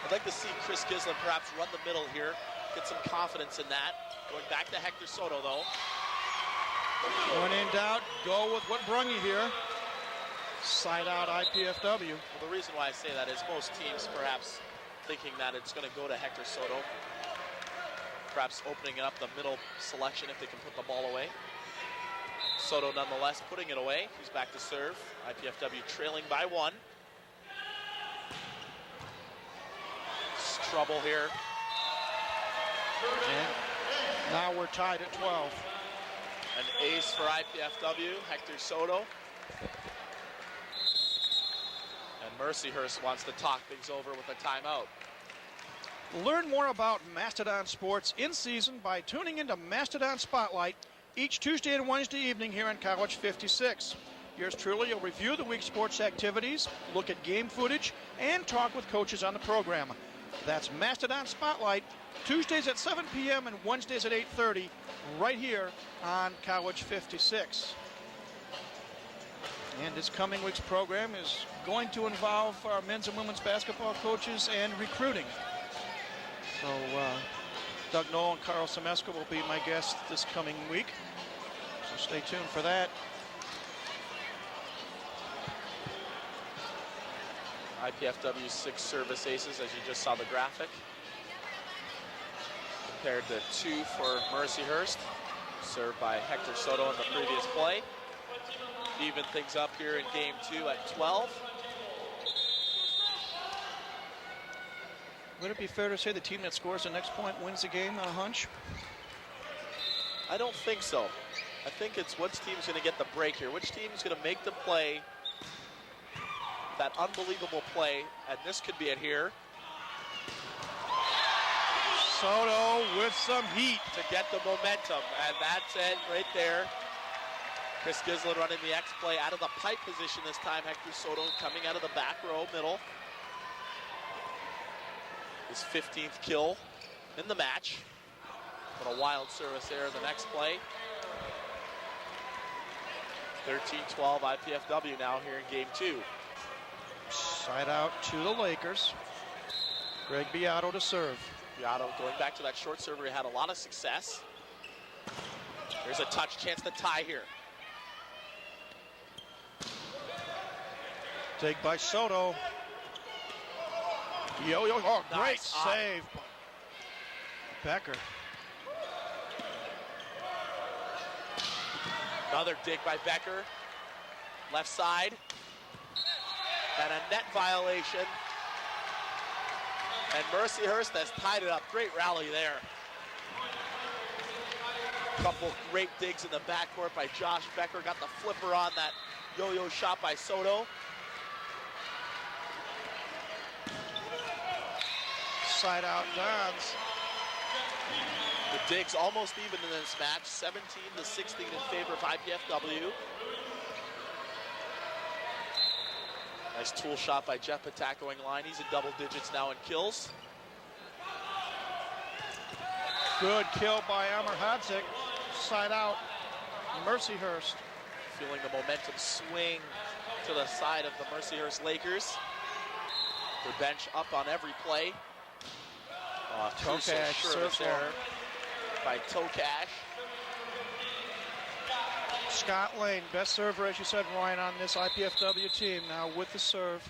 I'd like to see Chris Gislin perhaps run the middle here. Get some confidence in that. Going back to Hector Soto, though. When in doubt, go with what brung you here. Side out IPFW. Well, the reason why I say that is most teams perhaps thinking that it's going to go to Hector Soto. Perhaps opening up the middle selection if they can put the ball away. Soto nonetheless putting it away. He's back to serve. IPFW trailing by 1. It's trouble here. And now we're tied at 12. An ace for IPFW, Hector Soto. And Mercyhurst wants to talk things over with a timeout. Learn more about Mastodon sports in season by tuning into Mastodon Spotlight each Tuesday and Wednesday evening here on College 56. Yours truly will review the week's sports activities, look at game footage, and talk with coaches on the program. That's Mastodon Spotlight, Tuesdays at 7 p.m. and Wednesdays at 8:30, right here on College 56. And this coming week's program is going to involve our men's and women's basketball coaches and recruiting. So Doug Knoll and Carl Semeska will be my guests this coming week. So stay tuned for that. IPFW 6 service aces, as you just saw the graphic. Compared to 2 for Mercyhurst. Served by Hector Soto in the previous play. Even things up here in game 2 at 12. Would it be fair to say the team that scores the next point wins the game on a hunch? I don't think so. I think it's which team's going to get the break here. Which team's going to make the play, that unbelievable play, and this could be it here. Soto with some heat to get the momentum, and that's it right there. Chris Gislin running the X play out of the pipe position this time. Hector Soto coming out of the back row middle. His 15th kill in the match. But a wild service error the next play. 13-12 IPFW now here in game 2. Side out to the Lakers. Greg Beato to serve. Beato going back to that short server. He had a lot of success. There's a touch chance to tie here. Take by Soto. Yo-yo, oh, great Nice. save. Becker. Another dig by Becker. Left side. And a net violation. And Mercyhurst has tied it up. Great rally there. Couple great digs in the backcourt by Josh Becker. Got the flipper on that yo-yo shot by Soto. Side out Dons. The digs almost even in this match. 17-16 in favor of IPFW. Nice tool shot by Jeff Patak going line. He's in double digits now in kills. Good kill by Amr Hadzik. Side out, Mercyhurst. Feeling the momentum swing to the side of the Mercyhurst Lakers. Their bench up on every play. Tokash service error by Tokash. Scott Lane, best server, as you said, Ryan, on this IPFW team now with the serve.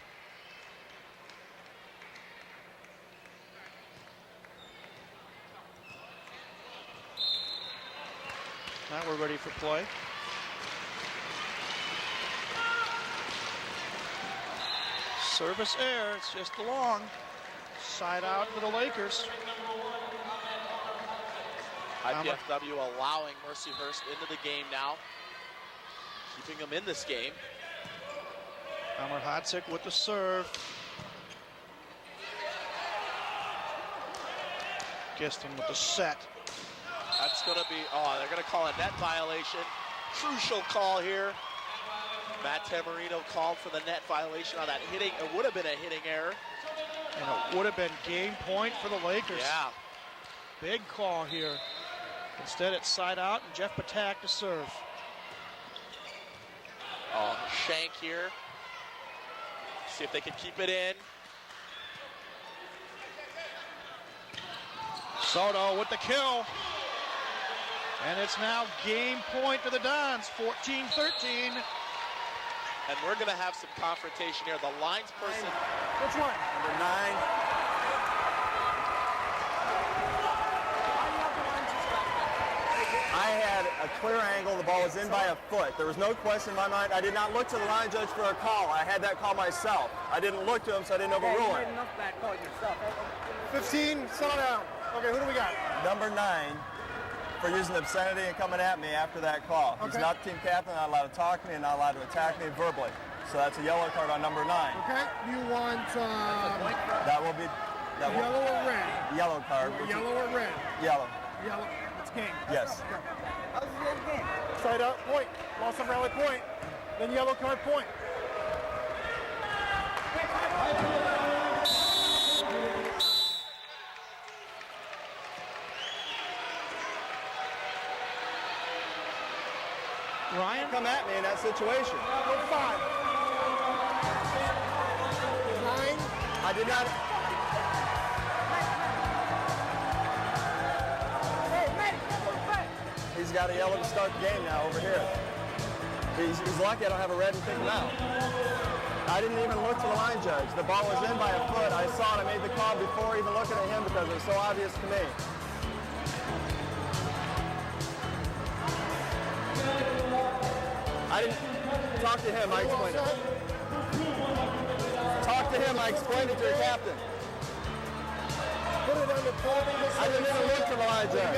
Now we're ready for play. Service air, it's just long. Side out to the Lakers. IPFW allowing Mercyhurst into the game now. Keeping them in this game. Amr Hadzik with the serve. Giston with the set. That's going to be, they're going to call a net violation. Crucial call here. Matt Tamarino called for the net violation on that hitting. It would have been a hitting error. And it would have been game point for the Lakers. Yeah. Big call here. Instead, it's side out and Jeff Patak to serve. Shank here. See if they can keep it in. Soto with the kill. And it's now game point to the Dons, 14-13. And we're going to have some confrontation here. The lines person. Which one? Number 9. I had a clear angle. The ball was in by a foot. There was no question in my mind. I did not look to the line judge for a call. I had that call myself. I didn't look to him, so I didn't overrule it. 15, settle down. Okay, who do we got? Number 9 for using obscenity and coming at me after that call. Okay. He's not the team captain, not allowed to talk to me, and not allowed to attack me verbally. So that's a yellow card on number 9. Okay, you want that will be yellow or red? Yellow card. Yellow or red? Yellow. Yellow. It's game. Yes. How's the game? Side out, point. Loss of rally, point. Then yellow card, point. Ryan? Come at me in that situation. Go 5. 9. I did not. He's got a yellow to start the game now over here. He's lucky I don't have a red and kick him out. I didn't even look to the line judge. The ball was in by a foot. I saw it. I made the call before even looking at him because it was so obvious to me. I didn't talk to him. I explained it. Talk to him. I explained it to your captain. Put it on the top. I didn't even look to the line judge.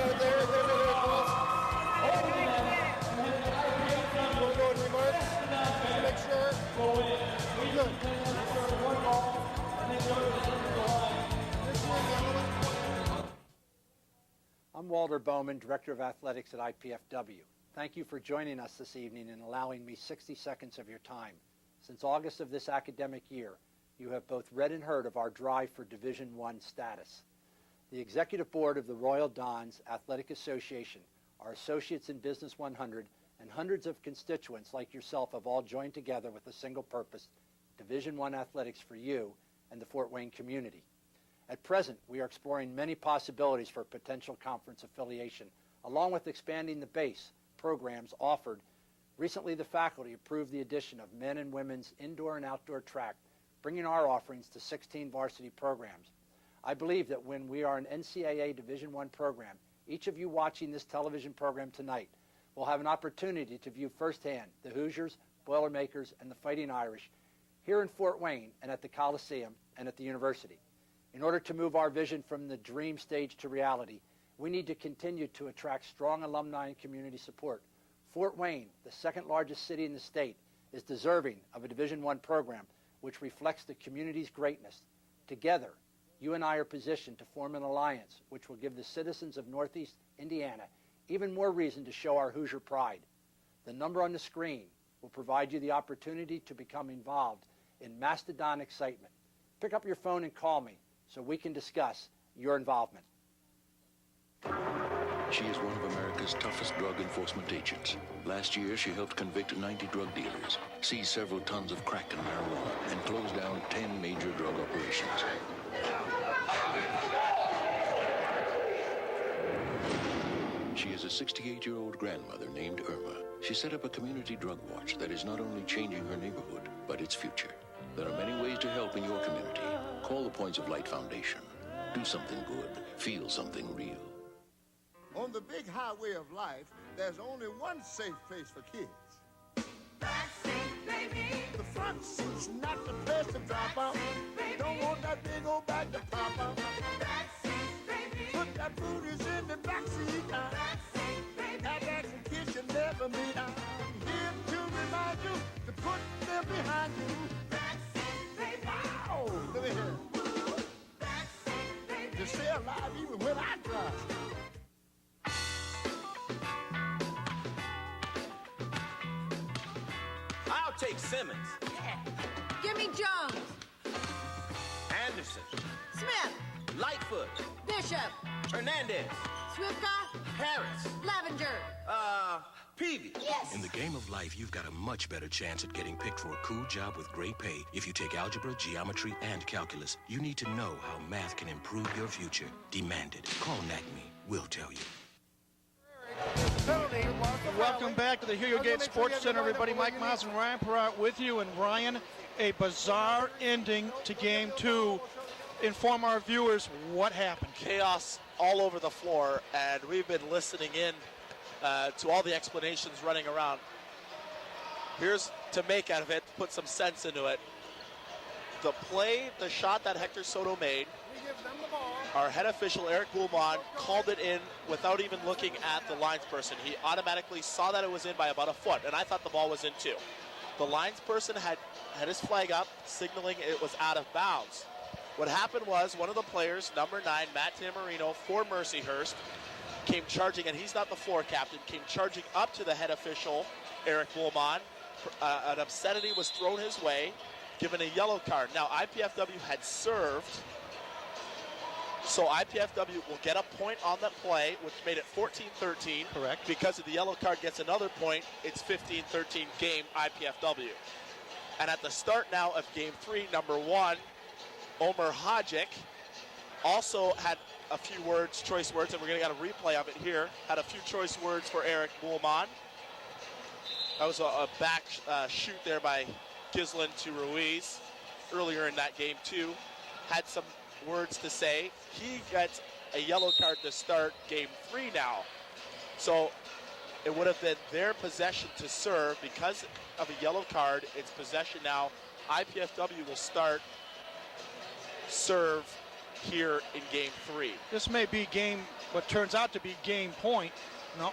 We'll go and remarks. Just make sure. We're good. I'm Walter Bowman, Director of Athletics at IPFW. Thank you for joining us this evening and allowing me 60 seconds of your time. Since August of this academic year, you have both read and heard of our drive for Division I status. The Executive Board of the Royal Dons Athletic Association, our associates in Business 100, and hundreds of constituents like yourself have all joined together with a single purpose, Division I athletics for you and the Fort Wayne community. At present, we are exploring many possibilities for potential conference affiliation, along with expanding the base programs offered. Recently, the faculty approved the addition of men and women's indoor and outdoor track, bringing our offerings to 16 varsity programs. I believe that when we are an NCAA Division I program, each of you watching this television program tonight will have an opportunity to view firsthand the Hoosiers, Boilermakers, and the Fighting Irish here in Fort Wayne and at the Coliseum and at the university. In order to move our vision from the dream stage to reality, we need to continue to attract strong alumni and community support. Fort Wayne, the second largest city in the state, is deserving of a Division I program which reflects the community's greatness. Together, you and I are positioned to form an alliance which will give the citizens of Northeast Indiana even more reason to show our Hoosier pride. The number on the screen will provide you the opportunity to become involved in Mastodon excitement. Pick up your phone and call me so we can discuss your involvement. She is one of America's toughest drug enforcement agents. Last year, she helped convict 90 drug dealers, seize several tons of crack and marijuana, and close down 10 major drug operations. She is a 68-year-old grandmother named Irma. She set up a community drug watch that is not only changing her neighborhood, but its future. There are many ways to help in your community. Call the Points of Light Foundation. Do something good. Feel something real. On the big highway of life, there's only one safe place for kids. Back seat, baby. The front seat's not the place to drop out. Don't want that big old bag to pop out. Back seat, baby. Put that booties in the back seat now. Back seat, baby. Have action kids you never meet. I'm here to remind you to put them behind you. Back seat, baby. Wow! Let me hear it. Back seat, baby. To stay alive even when I drive. I'll take Simmons. Yeah. Give me Jones. Anderson. Smith. Lightfoot. Bishop. Hernandez. Swifka. Harris. Lavenger. Peavy. Yes. In the game of life, you've got a much better chance at getting picked for a cool job with great pay if you take algebra, geometry, and calculus. You need to know how math can improve your future. Demand it. Call NACME. We'll tell you. Welcome back to the Helio Gate Sports Center, everybody. Mike Miles and Ryan Perrott with you. And Ryan, a bizarre ending to Game 2. Inform our viewers what happened. Chaos all over the floor, and we've been listening in to all the explanations running around. Here's to make out of it, put some sense into it. The shot that Hector Soto made, our head official, Eric Boulmont, called it in without even looking at the linesperson. He automatically saw that it was in by about a foot, and I thought the ball was in too. The linesperson had his flag up, signaling it was out of bounds. What happened was one of the players, number 9, Matt Tamarino, for Mercyhurst, came charging, and he's not the floor captain, came charging up to the head official, Eric Boulmont. An obscenity was thrown his way, given a yellow card. Now, IPFW had served, so IPFW will get a point on that play, which made it 14-13. Correct. Because of the yellow card gets another point, it's 15-13 game IPFW. And at the start now of Game 3, number 1, Omer Hodgick also had a few choice words, and we're going to get a replay of it here. Had a few choice words for Eric Boulmont. That was a back shoot there by Gislin to Ruiz earlier in that game too. Had some words to say. He gets a yellow card to start Game 3 now. So it would have been their possession to serve. Because of a yellow card, it's possession now. IPFW will start serve here in Game 3. This may be what turns out to be game point. No.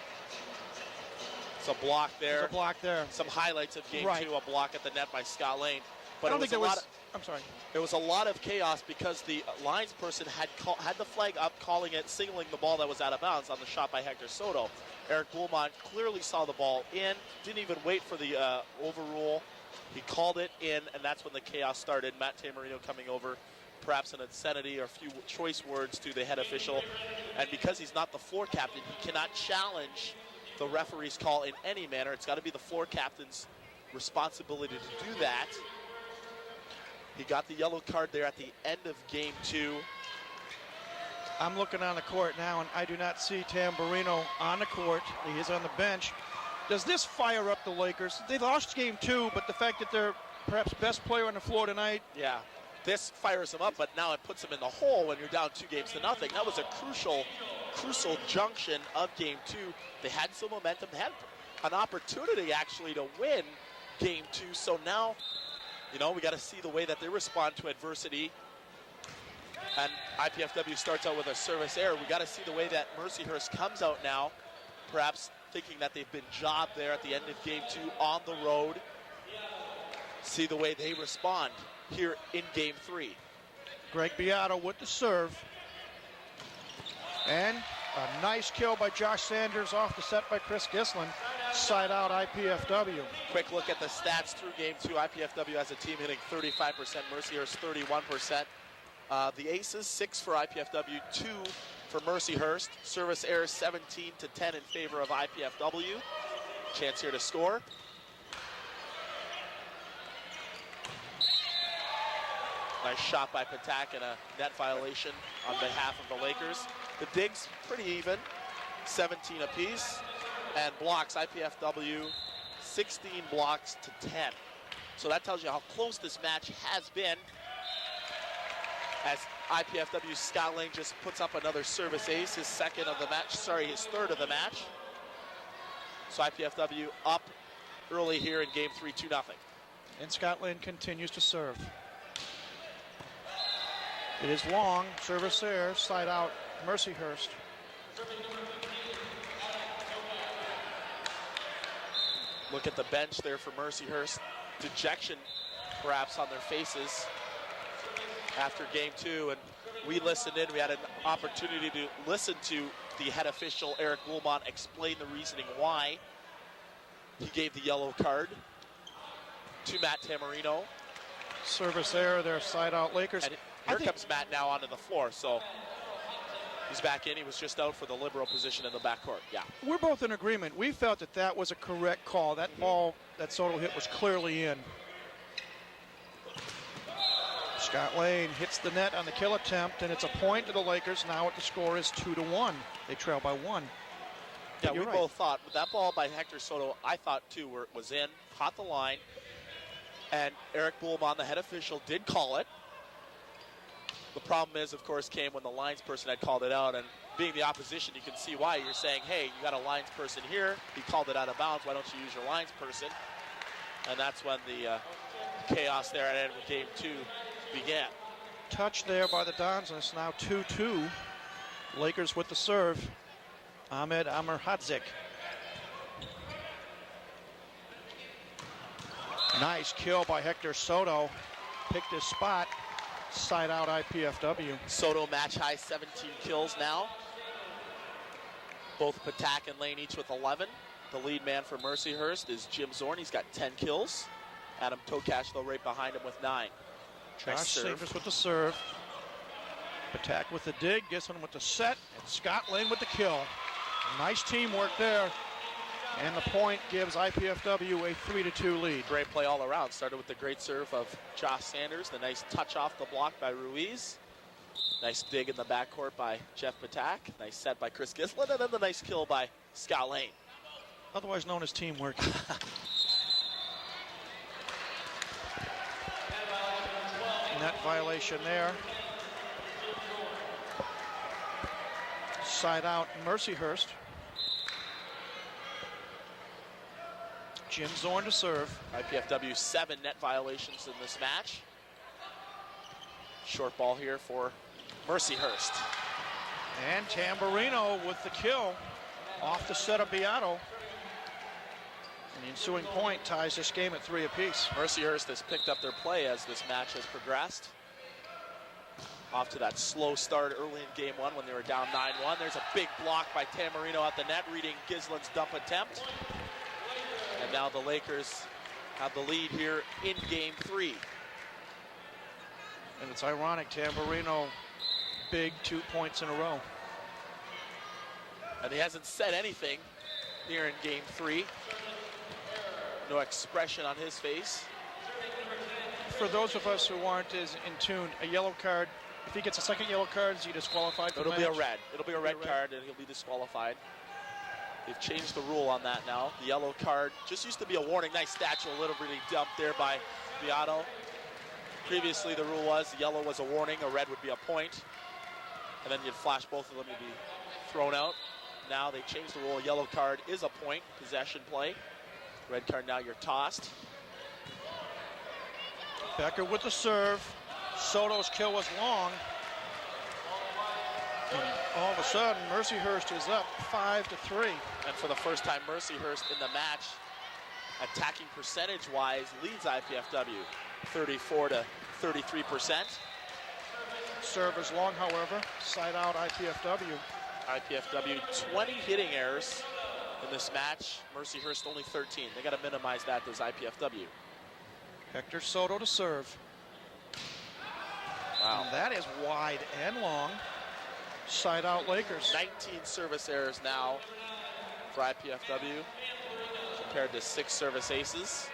It's a block there. There's a block there. Some highlights of Game 2, a block at the net by Scott Lane. But I don't think there was. I'm sorry. It was a lot of chaos because the linesperson had the flag up, calling it, signaling the ball that was out of bounds on the shot by Hector Soto. Eric Bullmont clearly saw the ball in, didn't even wait for the overrule. He called it in, and that's when the chaos started. Matt Tamarino coming over, perhaps an obscenity or a few choice words to the head official. And because he's not the floor captain, he cannot challenge the referee's call in any manner. It's got to be the floor captain's responsibility to do that. He got the yellow card there at the end of game 2. I'm looking on the court now, and I do not see Tamburino on the court. He is on the bench. Does this fire up the Lakers? They lost game 2, but the fact that they're perhaps best player on the floor tonight. Yeah, this fires them up, but now it puts them in the hole when you're down 2-0. That was a crucial junction of game 2. They had some momentum. They had an opportunity, actually, to win game 2. So now, you know, we got to see the way that they respond to adversity. And IPFW starts out with a service error. We got to see the way that Mercyhurst comes out now, perhaps thinking that they've been jobbed there at the end of game 2 on the road. See the way they respond here in game 3. Greg Beato with the serve. And a nice kill by Josh Sanders off the set by Chris Gislin. Side out IPFW. Quick look at the stats through game 2. IPFW as a team hitting 35%, Mercyhurst 31%. The aces, 6 for IPFW, 2 for Mercyhurst. Service errors 17-10 in favor of IPFW. Chance here to score. Nice shot by Patak and a net violation on behalf of the Lakers. The digs pretty even, 17 apiece. And blocks, IPFW 16 blocks to 10. So that tells you how close this match has been. As IPFW's Scott Lane just puts up another service ace, his third of the match. So IPFW up early here in game 3, 2-0. And Scott Lane continues to serve. It is long, service there, side out, Mercyhurst. Look at the bench there for Mercyhurst. Dejection perhaps on their faces after game 2, and we listened in. We had an opportunity to listen to the head official, Eric Bullmont, explain the reasoning why he gave the yellow card to Matt Tamarino. Service error there, side out Lakers. And here comes Matt now onto the floor, so he's back in. He was just out for the libero position in the backcourt. Yeah. We're both in agreement. We felt that that was a correct call. That ball that Soto hit was clearly in. Scott Lane hits the net on the kill attempt, and it's a point to the Lakers. Now the score is 2-1. They trail by 1. Yeah, we both thought that ball by Hector Soto, I thought too, was in, caught the line, and Eric Bullmont, the head official, did call it. The problem is, of course, came when the lines person had called it out, and being the opposition, you can see why. You're saying, hey, you got a lines person here. He called it out of bounds. Why don't you use your lines person? And that's when the chaos there at the end of game 2 began. Touch there by the Dons, and it's now 2-2. Lakers with the serve. Ahmed Amirhadzik. Nice kill by Hector Soto. Picked his spot. Side out IPFW. Soto match high 17 kills now. Both Patak and Lane each with 11. The lead man for Mercyhurst is Jim Zorn. He's got 10 kills. Adam Tokash, though, right behind him with 9. Josh Sanders with the serve. Patak with the dig, Gislin with the set, and Scott Lane with the kill. Nice teamwork there. And the point gives IPFW a 3-2 lead. Great play all around. Started with the great serve of Josh Sanders. The nice touch off the block by Ruiz. Nice dig in the backcourt by Jeff Patak. Nice set by Chris Gislin. And then the nice kill by Scott Lane. Otherwise known as teamwork. Net violation there. Side out Mercyhurst. Jim Zorn to serve. IPFW 7 net violations in this match. Short ball here for Mercyhurst. And Tamburino with the kill off the set of Beato. And the ensuing point ties this game at 3 apiece. Mercyhurst has picked up their play as this match has progressed. off to that slow start early in game one when they were down 9-1. There's a big block by Tamburino at the net, reading Gislin's dump attempt. And now the Lakers have the lead here in game three. And it's ironic, Tamburino, big 2 points in a row. And he hasn't said anything here in game three. No expression on his face. For those of us who aren't as in tune, a yellow card, if he gets a second yellow card, is he disqualified for the It'll match? be a red. It'll be a red card, and he'll be disqualified. They've changed the rule on that now. The yellow card just used to be a warning. Nice statue, a little really dumped there by Beato. Previously, the rule was the yellow was a warning, a red would be a point, and then you'd flash both of them to be thrown out. Now they changed the rule. A yellow card is a point, possession play. Red card, now you're tossed. Becker with the serve. Soto's kill was long. And all of a sudden, Mercyhurst is up 5-3. And for the first time, Mercyhurst in the match, attacking percentage-wise, leads IPFW 34-33%. Serve is long, however. Side out IPFW. IPFW 20 hitting errors in this match. Mercyhurst only 13. They got to minimize that as IPFW. Hector Soto to serve. Wow. And that is wide and long. Side out Lakers. 19 service errors now for IPFW compared to 6 service aces.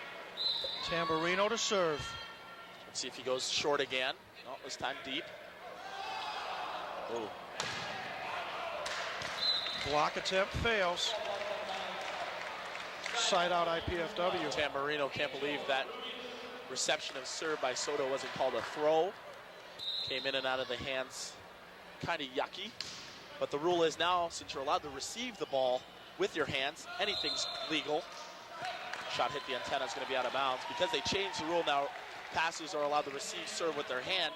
Tamburino to serve. Let's see if he goes short again. No, this time deep. Oh. Block attempt fails. Side out IPFW. Tamburino can't believe that reception of serve by Soto wasn't called a throw. Came in and out of the hands, kind of yucky. But the rule is now, since you're allowed to receive the ball with your hands, anything's legal. Shot hit the antenna, is going to be out of bounds. Because they changed the rule now, passers are allowed to receive serve with their hand.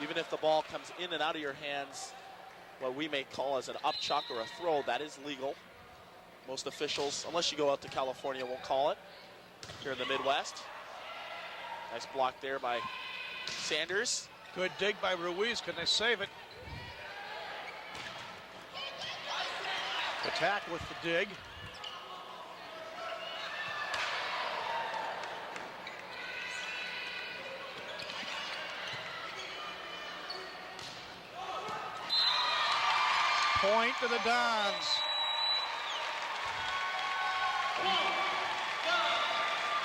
Even if the ball comes in and out of your hands, what we may call as an upchuck or a throw, that is legal. Most officials, unless you go out to California, won't call it. Here in the Midwest. Nice block there by Sanders. Good dig by Ruiz. Can they save it? Attack with the dig. Point to the Dons.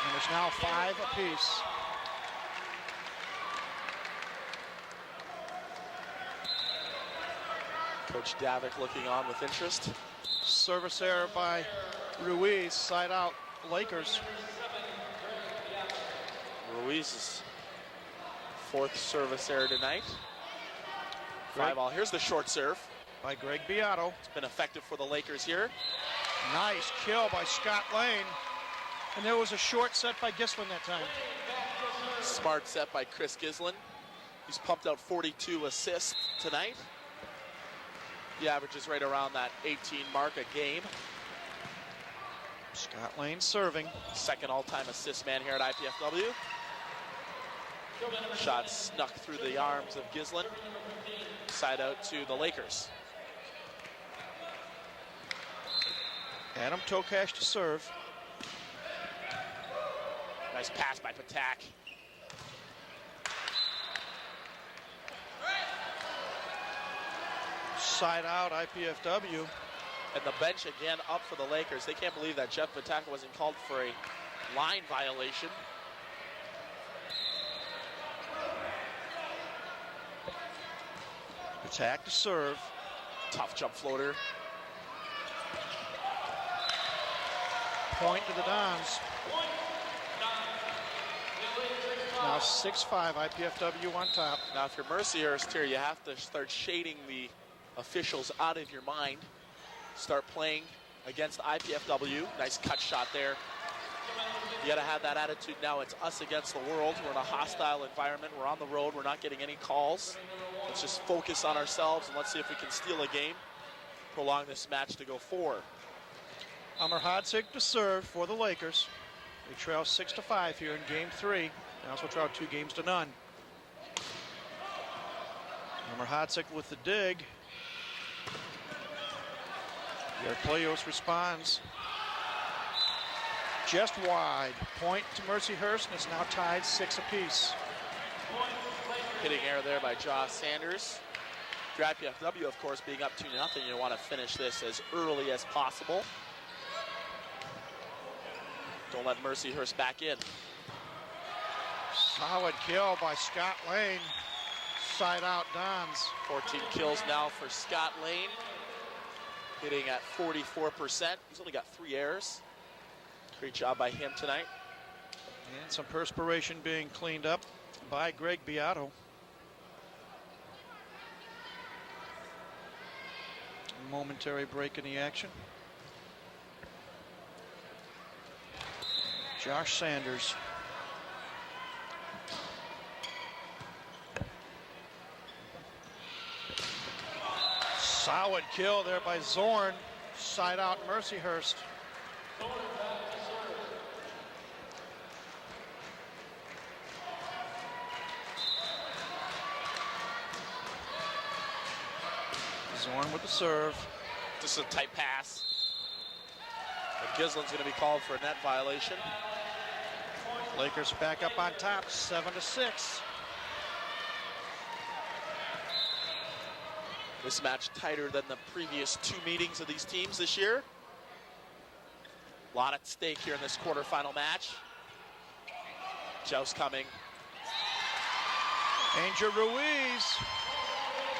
And it's now 5 apiece. Coach Davik looking on with interest. Service error by Ruiz, side out Lakers. Ruiz's 4th service error tonight. 5-all. Here's the short serve by Greg Beato. It's been effective for the Lakers here. Nice kill by Scott Lane. And there was a short set by Gislin that time. Smart set by Chris Gislin. He's pumped out 42 assists tonight. He averages right around that 18 mark a game. Scott Lane serving. Second all-time assist man here at IPFW. Shot snuck through the arms of Gislin. Side out to the Lakers. Adam Tokash to serve. Nice pass by Patak. Side out IPFW. And the bench again up for the Lakers. They can't believe that Jeff Patak wasn't called for a line violation. Patak to serve. Tough jump floater. Point to the Dons. Now 6-5, IPFW on top. Now if you're Mercyhurst here, you have to start shading the officials out of your mind. Start playing against IPFW. Nice cut shot there. You got to have that attitude now. It's us against the world. We're in a hostile environment. We're on the road. We're not getting any calls. Let's just focus on ourselves and let's see if we can steal a game. Prolong this match to go 4. Amr Hodzig to serve for the Lakers. They trail 6-5 here in game 3. They also trail 2 games to none. Remember Hodzik with the dig. Yarkleos responds. Just wide. Point to Mercyhurst, and it's now tied 6 apiece. Hitting error there by Josh Sanders. For IPFW, of course, being up 2-0, you want to finish this as early as possible. Don't let Mercyhurst back in. Solid kill by Scott Lane. Side out Dons. 14 kills now for Scott Lane. Hitting at 44%. He's only got 3 errors. Great job by him tonight. And some perspiration being cleaned up by Greg Beato. Momentary break in the action. Josh Sanders. Solid kill there by Zorn. Side out Mercyhurst. Zorn with the serve. Just a tight pass. And Gislin's going to be called for a net violation. Lakers back up on top, 7-6. This match tighter than the previous 2 meetings of these teams this year. A lot at stake here in this quarterfinal match. Joust coming. Angel Ruiz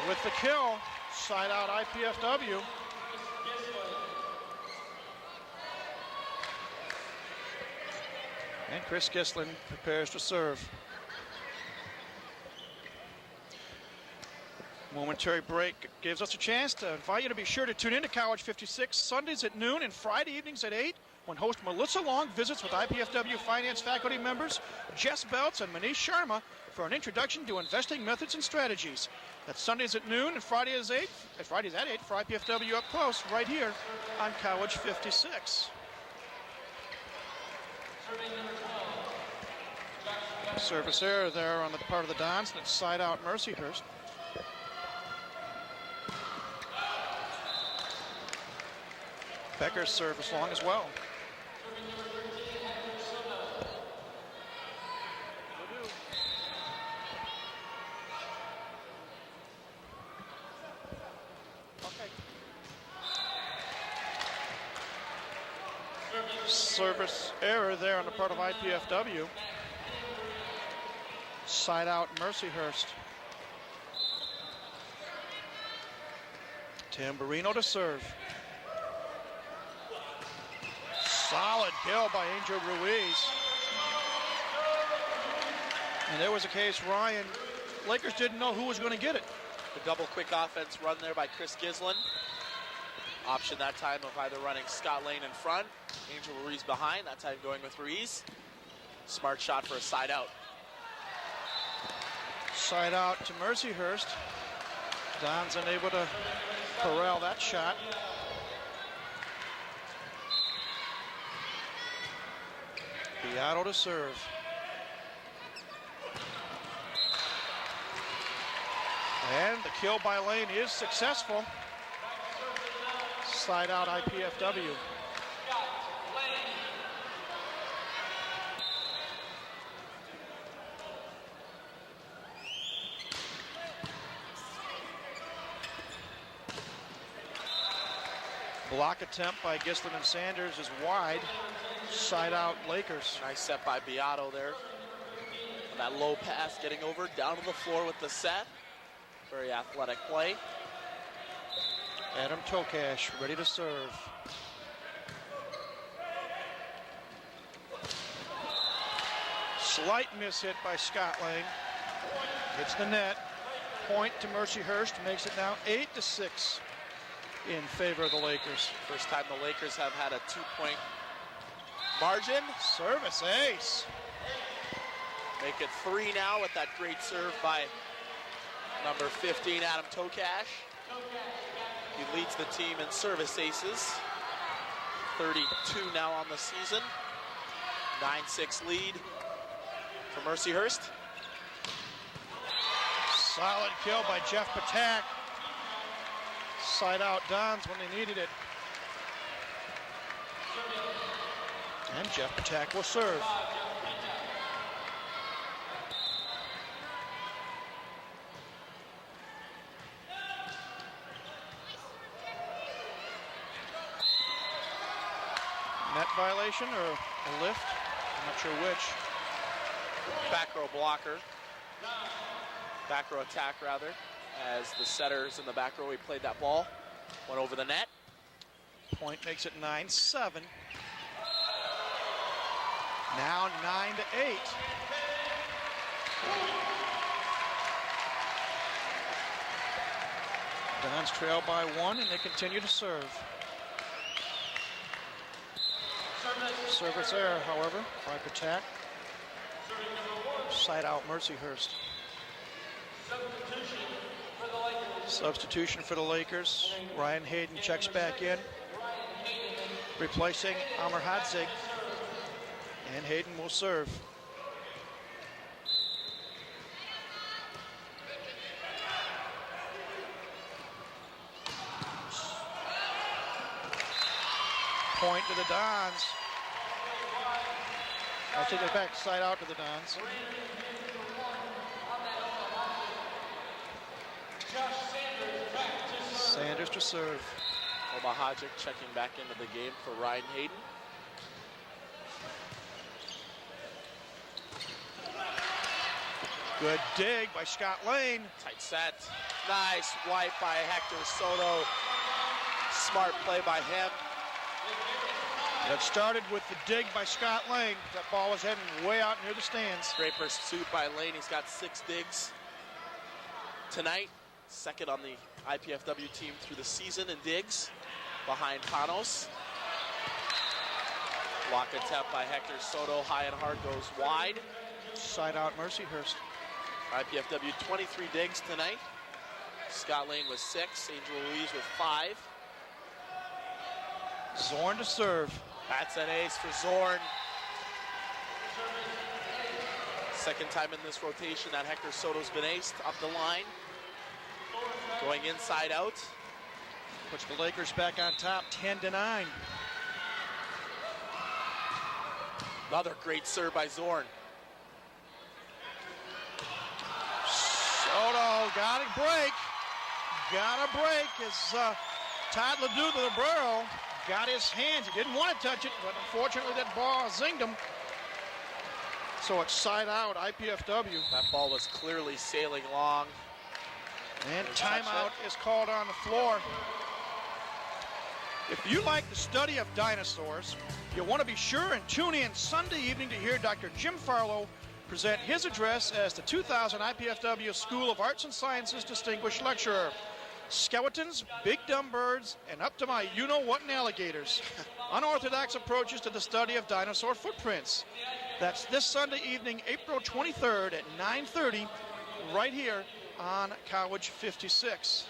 with the kill. Side out IPFW. And Chris Gislin prepares to serve. Momentary break gives us a chance to invite you to be sure to tune in to College 56 Sundays at noon and Friday evenings at 8 when host Melissa Long visits with IPFW finance faculty members Jess Belts and Manish Sharma for an introduction to investing methods and strategies. That's Sundays at noon and Fridays at 8 for IPFW Up Close right here on College 56. Service error there on the part of the Dons, and it's side out Mercyhurst. Becker's service long as well. Service error there on the part of IPFW. Side out Mercyhurst. Tamburino to serve. Solid kill by Angel Ruiz. And there was a case, Ryan, Lakers didn't know who was going to get it. The double quick offense run there by Chris Gislin. Option that time of either running Scott Lane in front, Angel Ruiz behind, that time going with Ruiz. Smart shot for a side out. Side out to Mercyhurst. Don's unable to corral that shot. Beato to serve. And the kill by Lane is successful. Side out IPFW. Block attempt by Gislin and Sanders is wide. Side out Lakers. Nice set by Beato there. And that low pass getting over down to the floor with the set. Very athletic play. Adam Tokash ready to serve. Slight miss hit by Scott Lane. Hits the net. Point to Mercyhurst, makes it now 8-6 in favor of the Lakers. First time the Lakers have had a 2-point margin. Service ace. Make it 3 now with that great serve by number 15, Adam Tokash. He leads the team in service aces. 32 now on the season. 9-6 lead for Mercyhurst. Solid kill by Jeff Patak. Side out Dons when they needed it. And Jeff Patak will serve. Net violation or a lift? I'm not sure which. Back row blocker. Back row attack, rather, as the setters in the back row, he played that ball. Went over the net. Point makes it 9-7. Now 9-8. Dons trail by 1, and they continue to serve. Service error, however, by Patak. Side out Mercyhurst. Substitution for the Lakers. Ryan Hayden checks back in, replacing Amr Hadzig. And Hayden will serve. Point to the Dons. I'll take it back, side out to the Dons. Sanders to serve. Omar Hadjic checking back into the game for Ryan Hayden. Good dig by Scott Lane. Tight set. Nice wipe by Hector Soto. Smart play by him. That started with the dig by Scott Lane. That ball was heading way out near the stands. Great pursuit by Lane. He's got 6 digs tonight. Second on the IPFW team through the season in digs, behind Panos. Block attempt by Hector Soto. High and hard goes wide. Side out Mercyhurst. IPFW 23 digs tonight. Scott Lane with 6. Angel Ruiz with 5. Zorn to serve. That's an ace for Zorn. Second time in this rotation that Hector Soto's been aced up the line. Going inside out. Puts the Lakers back on top, 10-9. Another great serve by Zorn. Soto got a break. Got a break as Todd Ledoux, the libero, got his hands. He didn't want to touch it, but unfortunately that ball zinged him. So it's side out, IPFW. That ball was clearly sailing long. And timeout is called on the floor. If you like the study of dinosaurs, you'll want to be sure and tune in Sunday evening to hear Dr. Jim Farlow present his address as the 2000 IPFW School of Arts and Sciences Distinguished Lecturer. Skeletons, big dumb birds, and up to my you-know-what in alligators. Unorthodox approaches to the study of dinosaur footprints. That's this Sunday evening, April 23rd at 9:30, right here on College 56.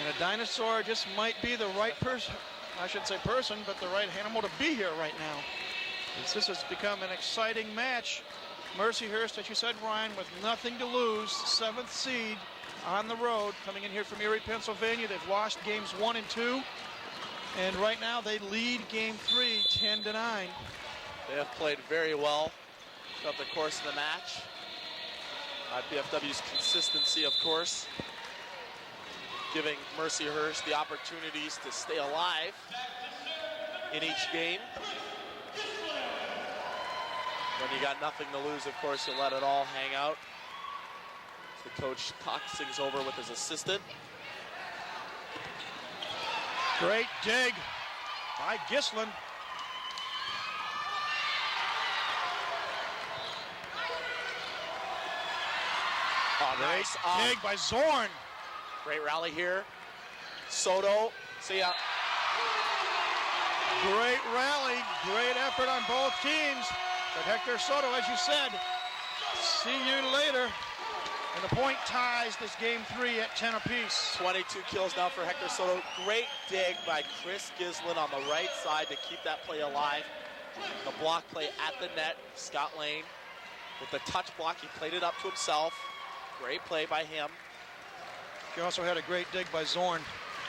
And a dinosaur just might be the right person, I should say person, but the right animal to be here right now. This has become an exciting match. Mercyhurst, as you said, Ryan, with nothing to lose, 7th seed on the road, coming in here from Erie, Pennsylvania. They've lost games 1 and 2, and right now they lead game 3, 10-9. They have played very well throughout the course of the match. IPFW's consistency, of course, giving Mercyhurst the opportunities to stay alive in each game. When you got nothing to lose, of course, you let it all hang out. The coach talks things over with his assistant. Great dig by Gislin. Oh, nice dig by Zorn. Great rally here. Soto, see ya. Great rally, great effort on both teams. But Hector Soto, as you said, see you later. And the point ties this game 3 at 10 apiece. 22 kills now for Hector Soto. Great dig by Chris Gislin on the right side to keep that play alive. The block play at the net. Scott Lane with the touch block. He played it up to himself. Great play by him. He also had a great dig by Zorn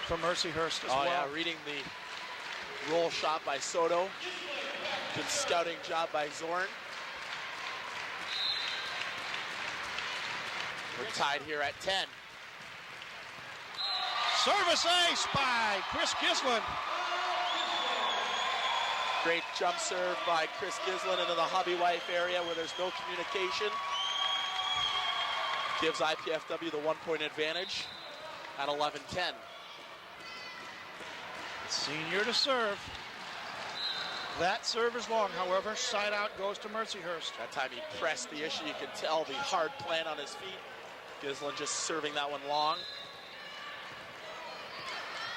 from Mercyhurst as well. Yeah, reading the roll shot by Soto. Good scouting job by Zorn. We're tied here at 10. Service ace by Chris Gislin. Great jump serve by Chris Gislin into the hubby wife area where there's no communication. Gives IPFW the 1-point advantage at 11-10. Senior to serve. That serve is long, however. Side out goes to Mercyhurst. That time he pressed the issue. You can tell the hard plan on his feet. Gislin just serving that one long.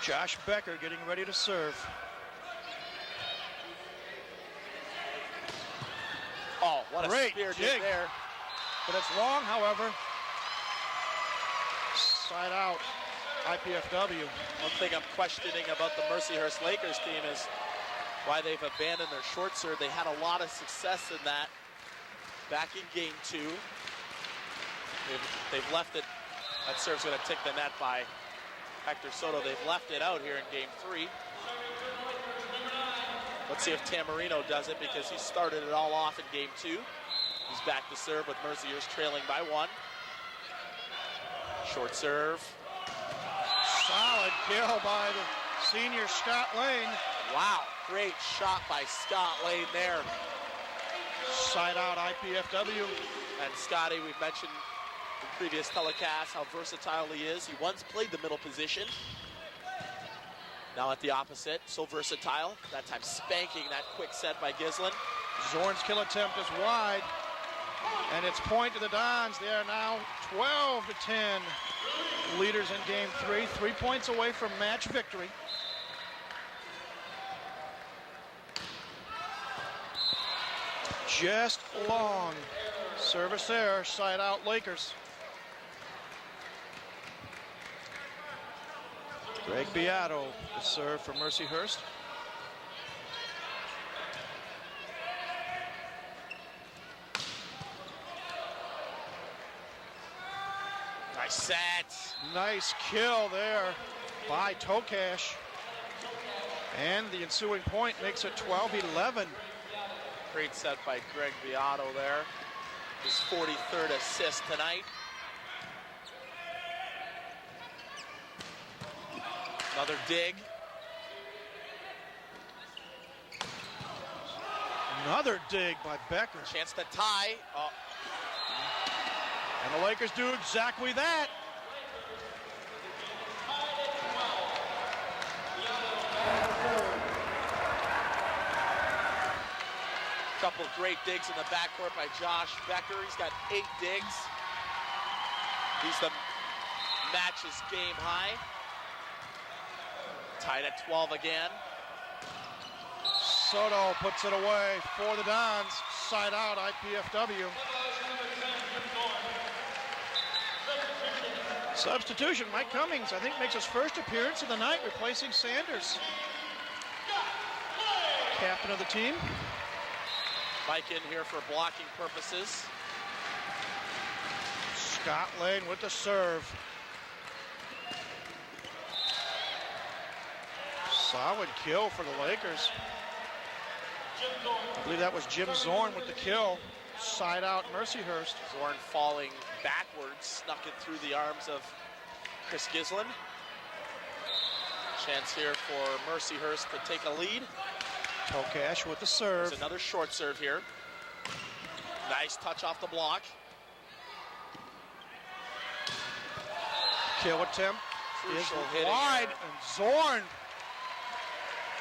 Josh Becker getting ready to serve. Oh, what a great spear dig dig there. But it's long, however. Side out, IPFW. One thing I'm questioning about the Mercyhurst Lakers team is why they've abandoned their short serve. They had a lot of success in that back in game 2. They've left it. That serve's going to tick the net by Hector Soto. They've left it out here in game 3. Let's see if Tamarino does it because he started it all off in game 2. He's back to serve with Mercyhurst trailing by 1. Short serve. Solid kill by the senior Scott Lane. Wow, great shot by Scott Lane there. Side out IPFW. And Scotty, we've mentioned in previous telecasts how versatile he is. He once played the middle position. Now at the opposite, so versatile. That time spanking that quick set by Gislin. Zorn's kill attempt is wide. And it's point to the Dons. They are now 12-10 leaders in game 3. 3 points away from match victory. Just long. Service there, side out Lakers. Greg Beato, the serve for Mercyhurst. Nice set. Nice kill there by Tokash. And the ensuing point makes it 12-11. Great set by Greg Beato there. His 43rd assist tonight. Another dig. Another dig by Becker. Chance to tie. Oh. And the Lakers do exactly that. Couple of great digs in the backcourt by Josh Becker. He's got 8 digs. He's the match's game high. Tied at 12 again. Soto puts it away for the Dons. Side out IPFW. Substitution, Mike Cummings, I think makes his first appearance of the night, replacing Sanders. Captain of the team. Mike in here for blocking purposes. Scott Lane with the serve. Solid kill for the Lakers. I believe that was Jim Zorn with the kill. Side out Mercyhurst. Zorn falling backwards, snuck it through the arms of Chris Gislin. Chance here for Mercyhurst to take a lead. Tokash with the serve. There's another short serve here. Nice touch off the block. Kill attempt Crucial is hitting. wide, and Zorn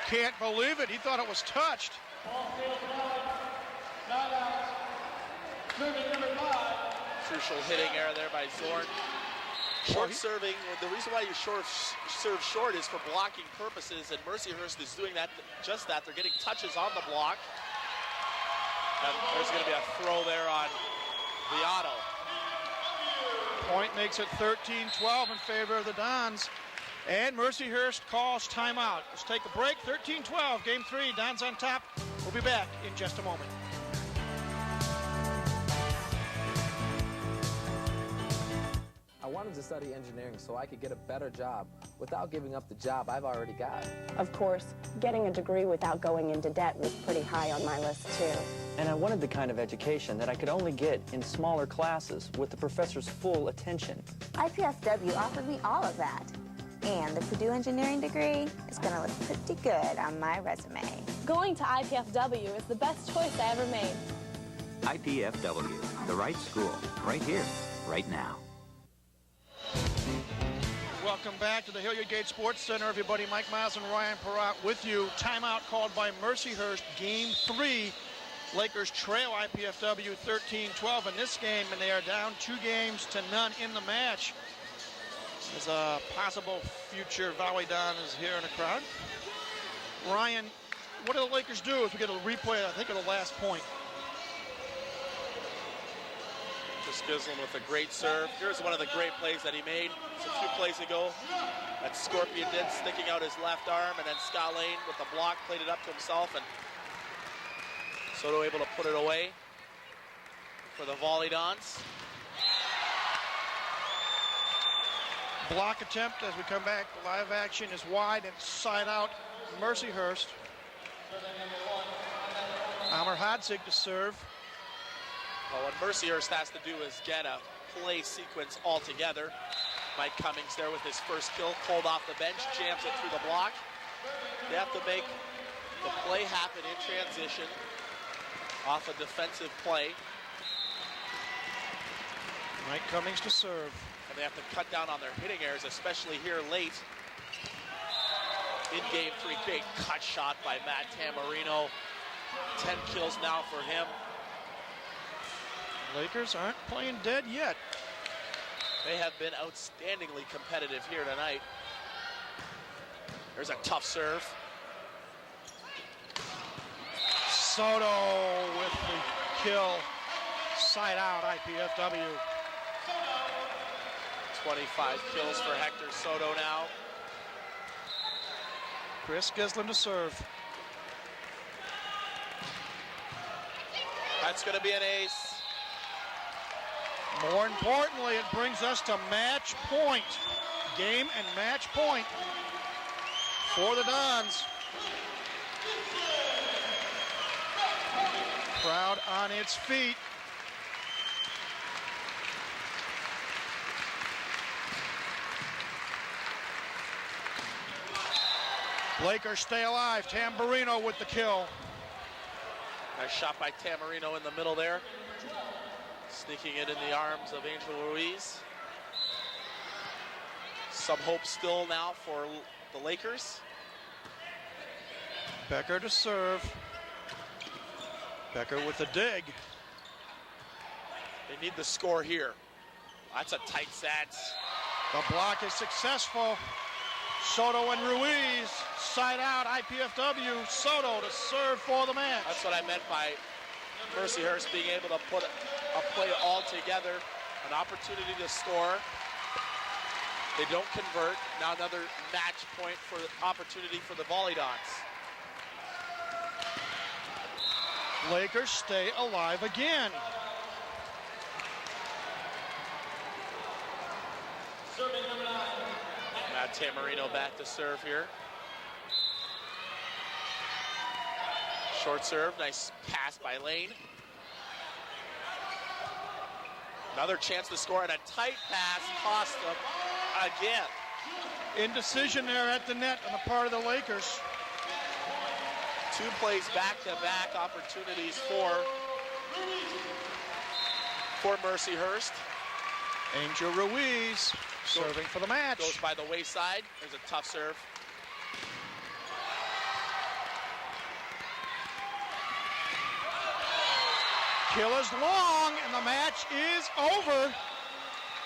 can't believe it. He thought it was touched. Crucial hitting error there by Zorn. Short serving, the reason why you serve short is for blocking purposes, and Mercyhurst is doing that, just that. They're getting touches on the block. And there's going to be a throw there on Beato. Point makes it 13-12 in favor of the Dons. And Mercyhurst calls timeout. Let's take a break. 13-12, game 3. Dons on top. We'll be back in just a moment. wanted to study engineering so I could get a better job without giving up the job I've already got. Of course, getting a degree without going into debt was pretty high on my list, too. And I wanted the kind of education that I could only get in smaller classes with the professor's full attention. IPFW offered me all of that. And the Purdue engineering degree is going to look pretty good on my resume. Going to IPFW is the best choice I ever made. IPFW, the right school, right here, right now. Welcome back to the Hilliard Gate Sports Center, everybody. Mike Miles and Ryan Perrott with you. Timeout called by Mercyhurst, Game 3. Lakers trail IPFW 13-12 in this game, and they are down 2-0 in the match. As a possible future Volleyball is here in the crowd. Ryan, what do the Lakers do if we get a replay, I think, of the last point? Just Gislin with a great serve. Here's one of the great plays that he made. It's a few plays ago that Scorpion did, sticking out his left arm, and then Scott Lane with the block played it up to himself, and Soto able to put it away for the Volleyball. Block attempt as we come back. Live action is wide and side out. Mercyhurst. Amr Hodzig to serve. Well, what Mercyhurst has to do is get a play sequence all together. Mike Cummings there with his first kill, pulled off the bench, jams it through the block. They have to make the play happen in transition off a defensive play. Mike Cummings to serve. And they have to cut down on their hitting errors, especially here late in Game 3. Big cut shot by Matt Tamarino. 10 kills now for him. Lakers aren't playing dead yet. They have been outstandingly competitive here tonight. There's a tough serve. Soto with the kill. Side out, IPFW. 25 kills for Hector Soto now. Chris Gislin to serve. That's going to be an ace. More importantly, it brings us to match point. Game and match point for the Dons. Crowd on its feet. Lakers stay alive. Tamburino with the kill. Nice shot by Tamarino in the middle there. Sneaking it in the arms of Angel Ruiz. Some hope still now for the Lakers. Becker to serve. Becker with the dig. They need the score here. That's a tight set. The block is successful. Soto and Ruiz, side out, IPFW. Soto to serve for the match. That's what I meant by Mercyhurst being able to put a play all together, an opportunity to score. They don't convert. Now another match point for the opportunity for the Volleyball. Lakers stay alive again. Matt Tamarino back to serve here. Short serve, nice pass by Lane. Another chance to score, and a tight pass cost them again. Indecision there at the net on the part of the Lakers. 2 plays back-to-back opportunities for Mercyhurst. Angel Ruiz serving for the match. Goes by the wayside. There's a tough serve. Kill is long, and the match is over.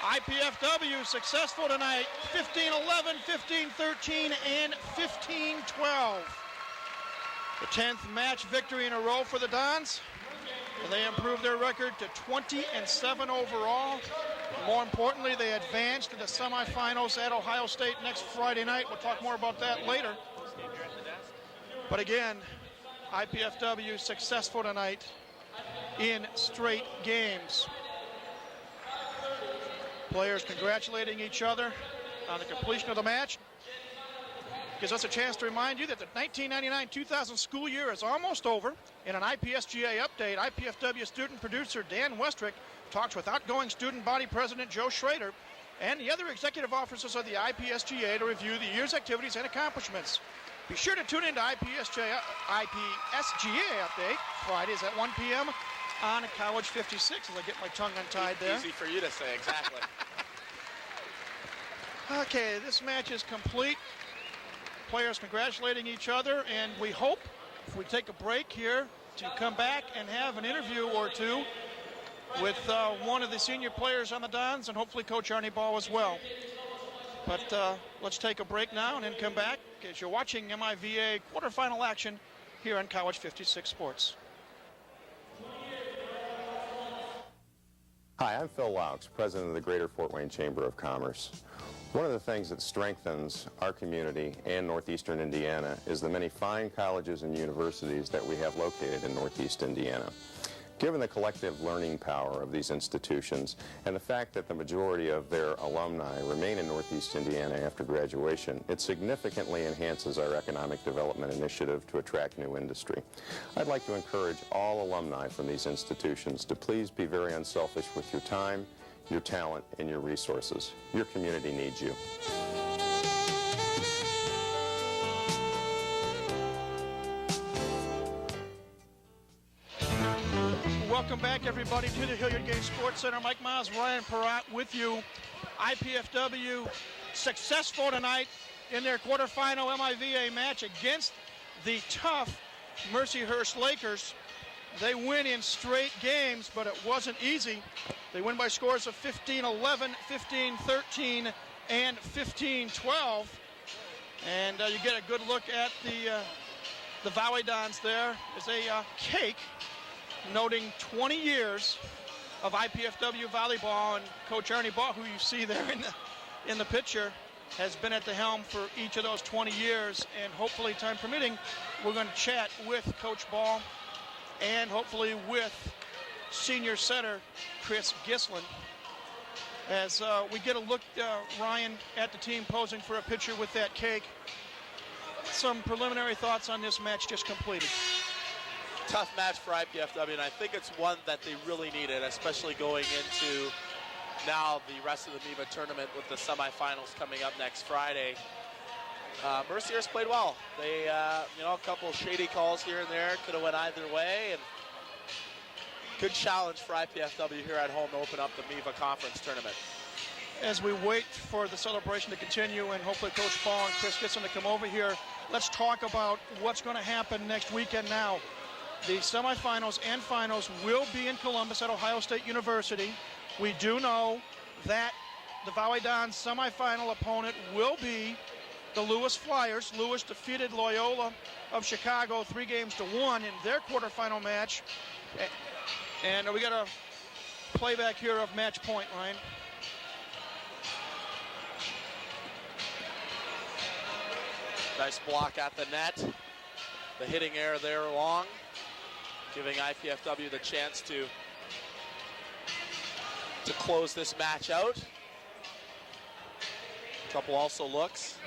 IPFW successful tonight, 15-11, 15-13, and 15-12. The 10th match victory in a row for the Dons. And they improved their record to 20-7 overall. More importantly, they advanced to the semifinals at Ohio State next Friday night. We'll talk more about that later. But again, IPFW successful tonight in straight games. Players congratulating each other on the completion of the match. Gives us a chance to remind you that the 1999-2000 school year is almost over. In an IPSGA update, IPFW student producer Dan Westrick talks with outgoing student body president Joe Schrader and the other executive officers of the IPSGA to review the year's activities and accomplishments. Be sure to tune into IPSGA Update Fridays at 1 p.m. on College 56, as I get my tongue untied there. Easy for you to say, exactly. Okay, this match is complete. Players congratulating each other, and we hope, if we take a break here, to come back and have an interview or two with one of the senior players on the Dons, and hopefully Coach Arnie Ball as well. But let's take a break now and then come back as you're watching MIVA quarterfinal action here on College 56 Sports. Hi, I'm Phil Laux, president of the Greater Fort Wayne Chamber of Commerce. One of the things that strengthens our community and northeastern Indiana is the many fine colleges and universities that we have located in northeast Indiana. Given the collective learning power of these institutions and the fact that the majority of their alumni remain in northeast Indiana after graduation, it significantly enhances our economic development initiative to attract new industry. I'd like to encourage all alumni from these institutions to please be very unselfish with your time, your talent, and your resources. Your community needs you. Welcome back, everybody, to the Hilliard Gate Sports Center. Mike Miles, Ryan Perrott with you. IPFW successful tonight in their quarterfinal MIVA match against the tough Mercyhurst Lakers. They win in straight games, but it wasn't easy. They win by scores of 15-11, 15-13, and 15-12. And you get a good look at the Volleyball there as a cake, noting 20 years of IPFW volleyball, and Coach Arnie Ball, who you see there in the picture, has been at the helm for each of those 20 years. And hopefully, time permitting, we're going to chat with Coach Ball and hopefully with senior center Chris Gislin as we get a look, Ryan, at the team posing for a picture with that cake. Some preliminary thoughts on this match just completed. Tough match for IPFW, and I think it's one that they really needed, especially going into now the rest of the MIVA tournament with the semifinals coming up next Friday. Mercyhurst played well. They, a couple shady calls here and there, could have went either way, and good challenge for IPFW here at home to open up the MIVA conference tournament. As we wait for the celebration to continue and hopefully Coach Paul and Chris Gibson to come over here, let's talk about what's going to happen next weekend now. The semifinals and finals will be in Columbus at Ohio State University. We do know that the Volleyball semifinal opponent will be the Lewis Flyers. Lewis defeated Loyola of Chicago 3-1 in their quarterfinal match. And we got a playback here of match point, Ryan. Nice block at the net. The hitting error there long, giving IPFW the chance to close this match out. Couple also looks.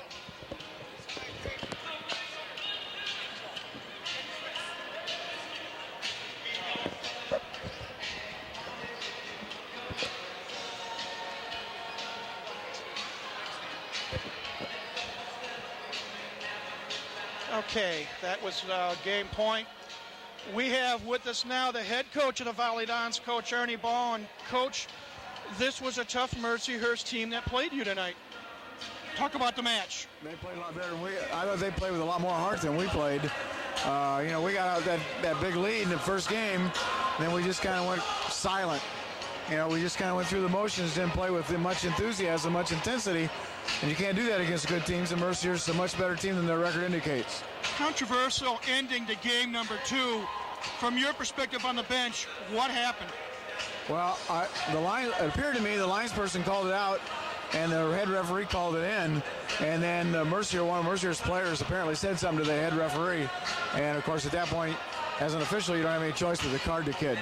Okay, that was game point. We have with us now the head coach of the Volleyball, Coach Arnie Ball. And Coach, this was a tough Mercyhurst team that played you tonight. Talk about the match. They played a lot better than we. I thought they played with a lot more heart than we played. We got out that big lead in the first game, and then we just kind of went silent. We just kind of went through the motions, didn't play with much enthusiasm, much intensity, and you can't do that against good teams, and Mercyhurst is a much better team than their record indicates. Controversial ending to game number 2. From your perspective on the bench, what happened? Well, it appeared to me the linesperson called it out, and the head referee called it in, and then one of Mercyhurst's players apparently said something to the head referee, and of course at that point, as an official, you don't have any choice but to card the kid.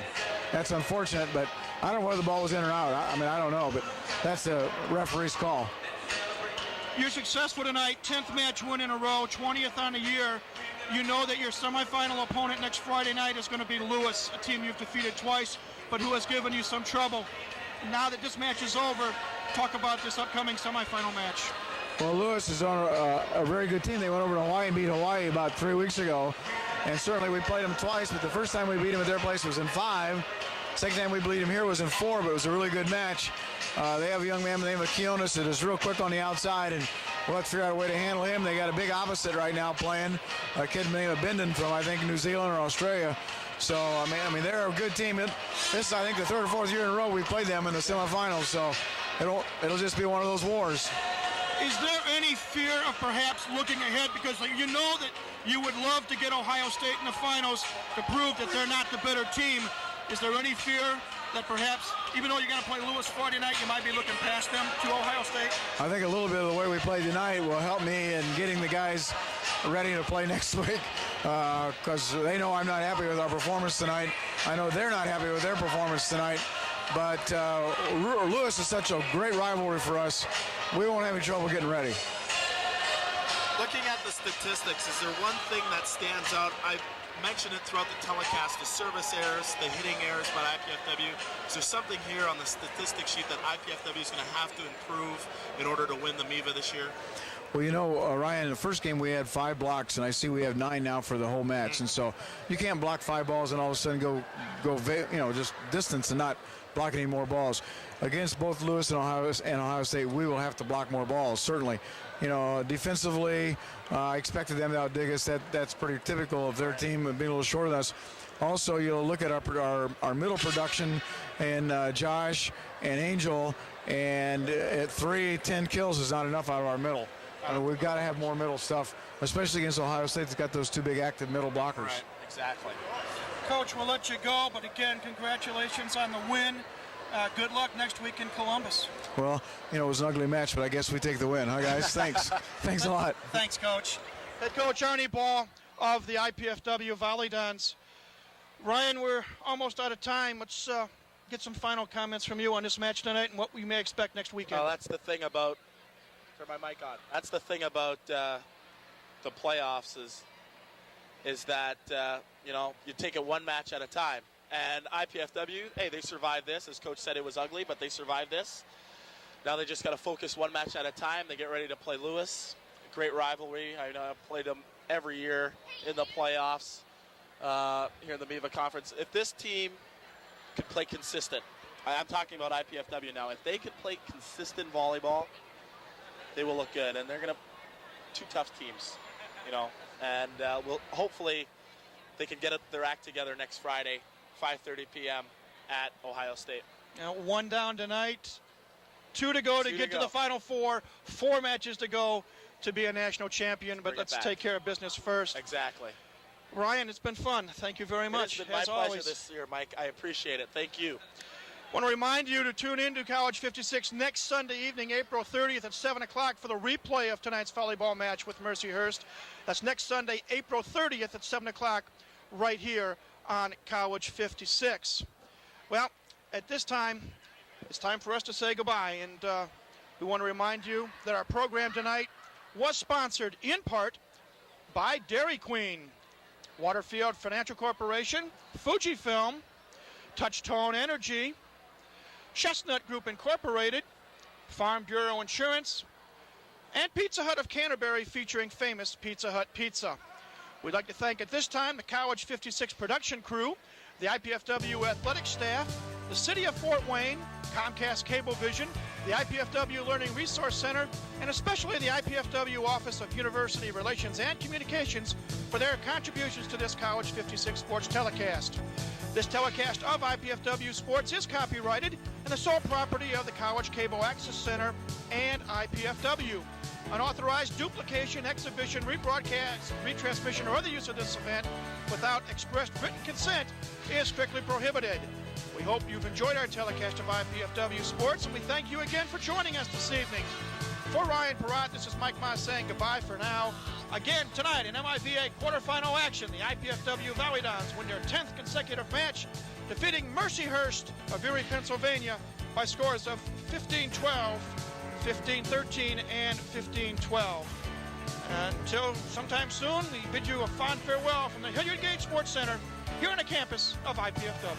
That's unfortunate, but I don't know whether the ball was in or out. I mean, I don't know, but that's the referee's call. You're successful tonight, 10th match win in a row, 20th on the year. You know that your semifinal opponent next Friday night is going to be Lewis, a team you've defeated twice, but who has given you some trouble. Now that this match is over, talk about this upcoming semifinal match. Well, Lewis is on a very good team. They went over to Hawaii and beat Hawaii about 3 weeks ago. And certainly we played them twice, but the first time we beat them at their place was in 5. Second time we beat them here was in 4, but it was a really good match. They have a young man by the name of Kionis that is real quick on the outside, and we'll have to figure out a way to handle him. They got a big opposite right now playing, a kid by the name of Bindon from, I think, New Zealand or Australia. So, I mean, they're a good team. This is, I think, the 3rd or 4th year in a row we played them in the semifinals, so it'll just be one of those wars. Is there any fear of perhaps looking ahead? Because you know that you would love to get Ohio State in the finals to prove that they're not the better team. Is there any fear that perhaps, even though you're going to play Lewis Friday night, you might be looking past them to Ohio State? I think a little bit of the way we play tonight will help me in getting the guys ready to play next week, because they know I'm not happy with our performance tonight. I know they're not happy with their performance tonight. But Lewis is such a great rivalry for us. We won't have any trouble getting ready. Looking at the statistics, is there one thing that stands out? I mentioned it throughout the telecast, the service errors, the hitting errors by IPFW. Is there something here on the statistics sheet that IPFW is going to have to improve in order to win the MIVA this year? Well, you know, Ryan, in the first game we had 5 blocks, and I see we have 9 now for the whole match. And so you can't block 5 balls and all of a sudden go just distance and not block any more balls. Against both Lewis and Ohio State, we will have to block more balls, certainly. You know, defensively, I expected them to outdig us. That's pretty typical of their team being a little shorter than us. Also, you'll look at our middle production and Josh and Angel, and at 10 kills is not enough out of our middle. We've got to have more middle stuff, especially against Ohio State that's got those 2 big active middle blockers. Right, exactly. Coach, we'll let you go, but again, congratulations on the win. Good luck next week in Columbus. Well, you know, it was an ugly match, but I guess we take the win. Huh, guys? Thanks. Thanks a lot. Thanks, Coach. Head Coach Arnie Ball of the IPFW Volleyball. Ryan, we're almost out of time. Let's get some final comments from you on this match tonight and what we may expect next weekend. Well, that's the thing about... Turn my mic on. That's the thing about the playoffs is that, you take it one match at a time. And IPFW, hey, they survived this. As Coach said, it was ugly, but they survived this. Now they just got to focus one match at a time. They get ready to play Lewis. A great rivalry. I know I've played them every year in the playoffs here in the MIVA conference. If this team could play consistent, I'm talking about IPFW now. If they could play consistent volleyball, they will look good. And they're going to 2 tough teams, and we'll hopefully they can get their act together next Friday, 5:30 p.m. at Ohio State. Now, 1 down tonight, 2 to go to get to the Final Four, 4 matches to go to be a national champion, but let's take care of business first. Exactly. Ryan, it's been fun. Thank you very much. It's been my pleasure this year, Mike. I appreciate it. Thank you. I want to remind you to tune in to College 56 next Sunday evening, April 30th at 7 o'clock for the replay of tonight's volleyball match with Mercyhurst. That's next Sunday, April 30th at 7 o'clock right here on College 56. Well, at this time, it's time for us to say goodbye, and we want to remind you that our program tonight was sponsored in part by Dairy Queen, Waterfield Financial Corporation, Fujifilm, Touchtone Energy, Chestnut Group Incorporated, Farm Bureau Insurance, and Pizza Hut of Canterbury, featuring famous Pizza Hut pizza. We'd like to thank at this time the College 56 production crew, the IPFW athletic staff, the City of Fort Wayne, Comcast Cablevision, the IPFW Learning Resource Center, and especially the IPFW Office of University Relations and Communications for their contributions to this College 56 sports telecast. This telecast of IPFW Sports is copyrighted and the sole property of the College Cable Access Center and IPFW. Unauthorized duplication, exhibition, rebroadcast, retransmission, or other use of this event without expressed written consent is strictly prohibited. We hope you've enjoyed our telecast of IPFW Sports, and we thank you again for joining us this evening. For Ryan Perrott, this is Mike Moss saying goodbye for now. Again, tonight in MIVA quarterfinal action, the IPFW Volleyball win their 10th consecutive match defeating Mercyhurst of Erie, Pennsylvania by scores of 15-12, 15-13, and 15-12. Until sometime soon, we bid you a fond farewell from the Hilliard Gate Sports Center here on the campus of IPFW.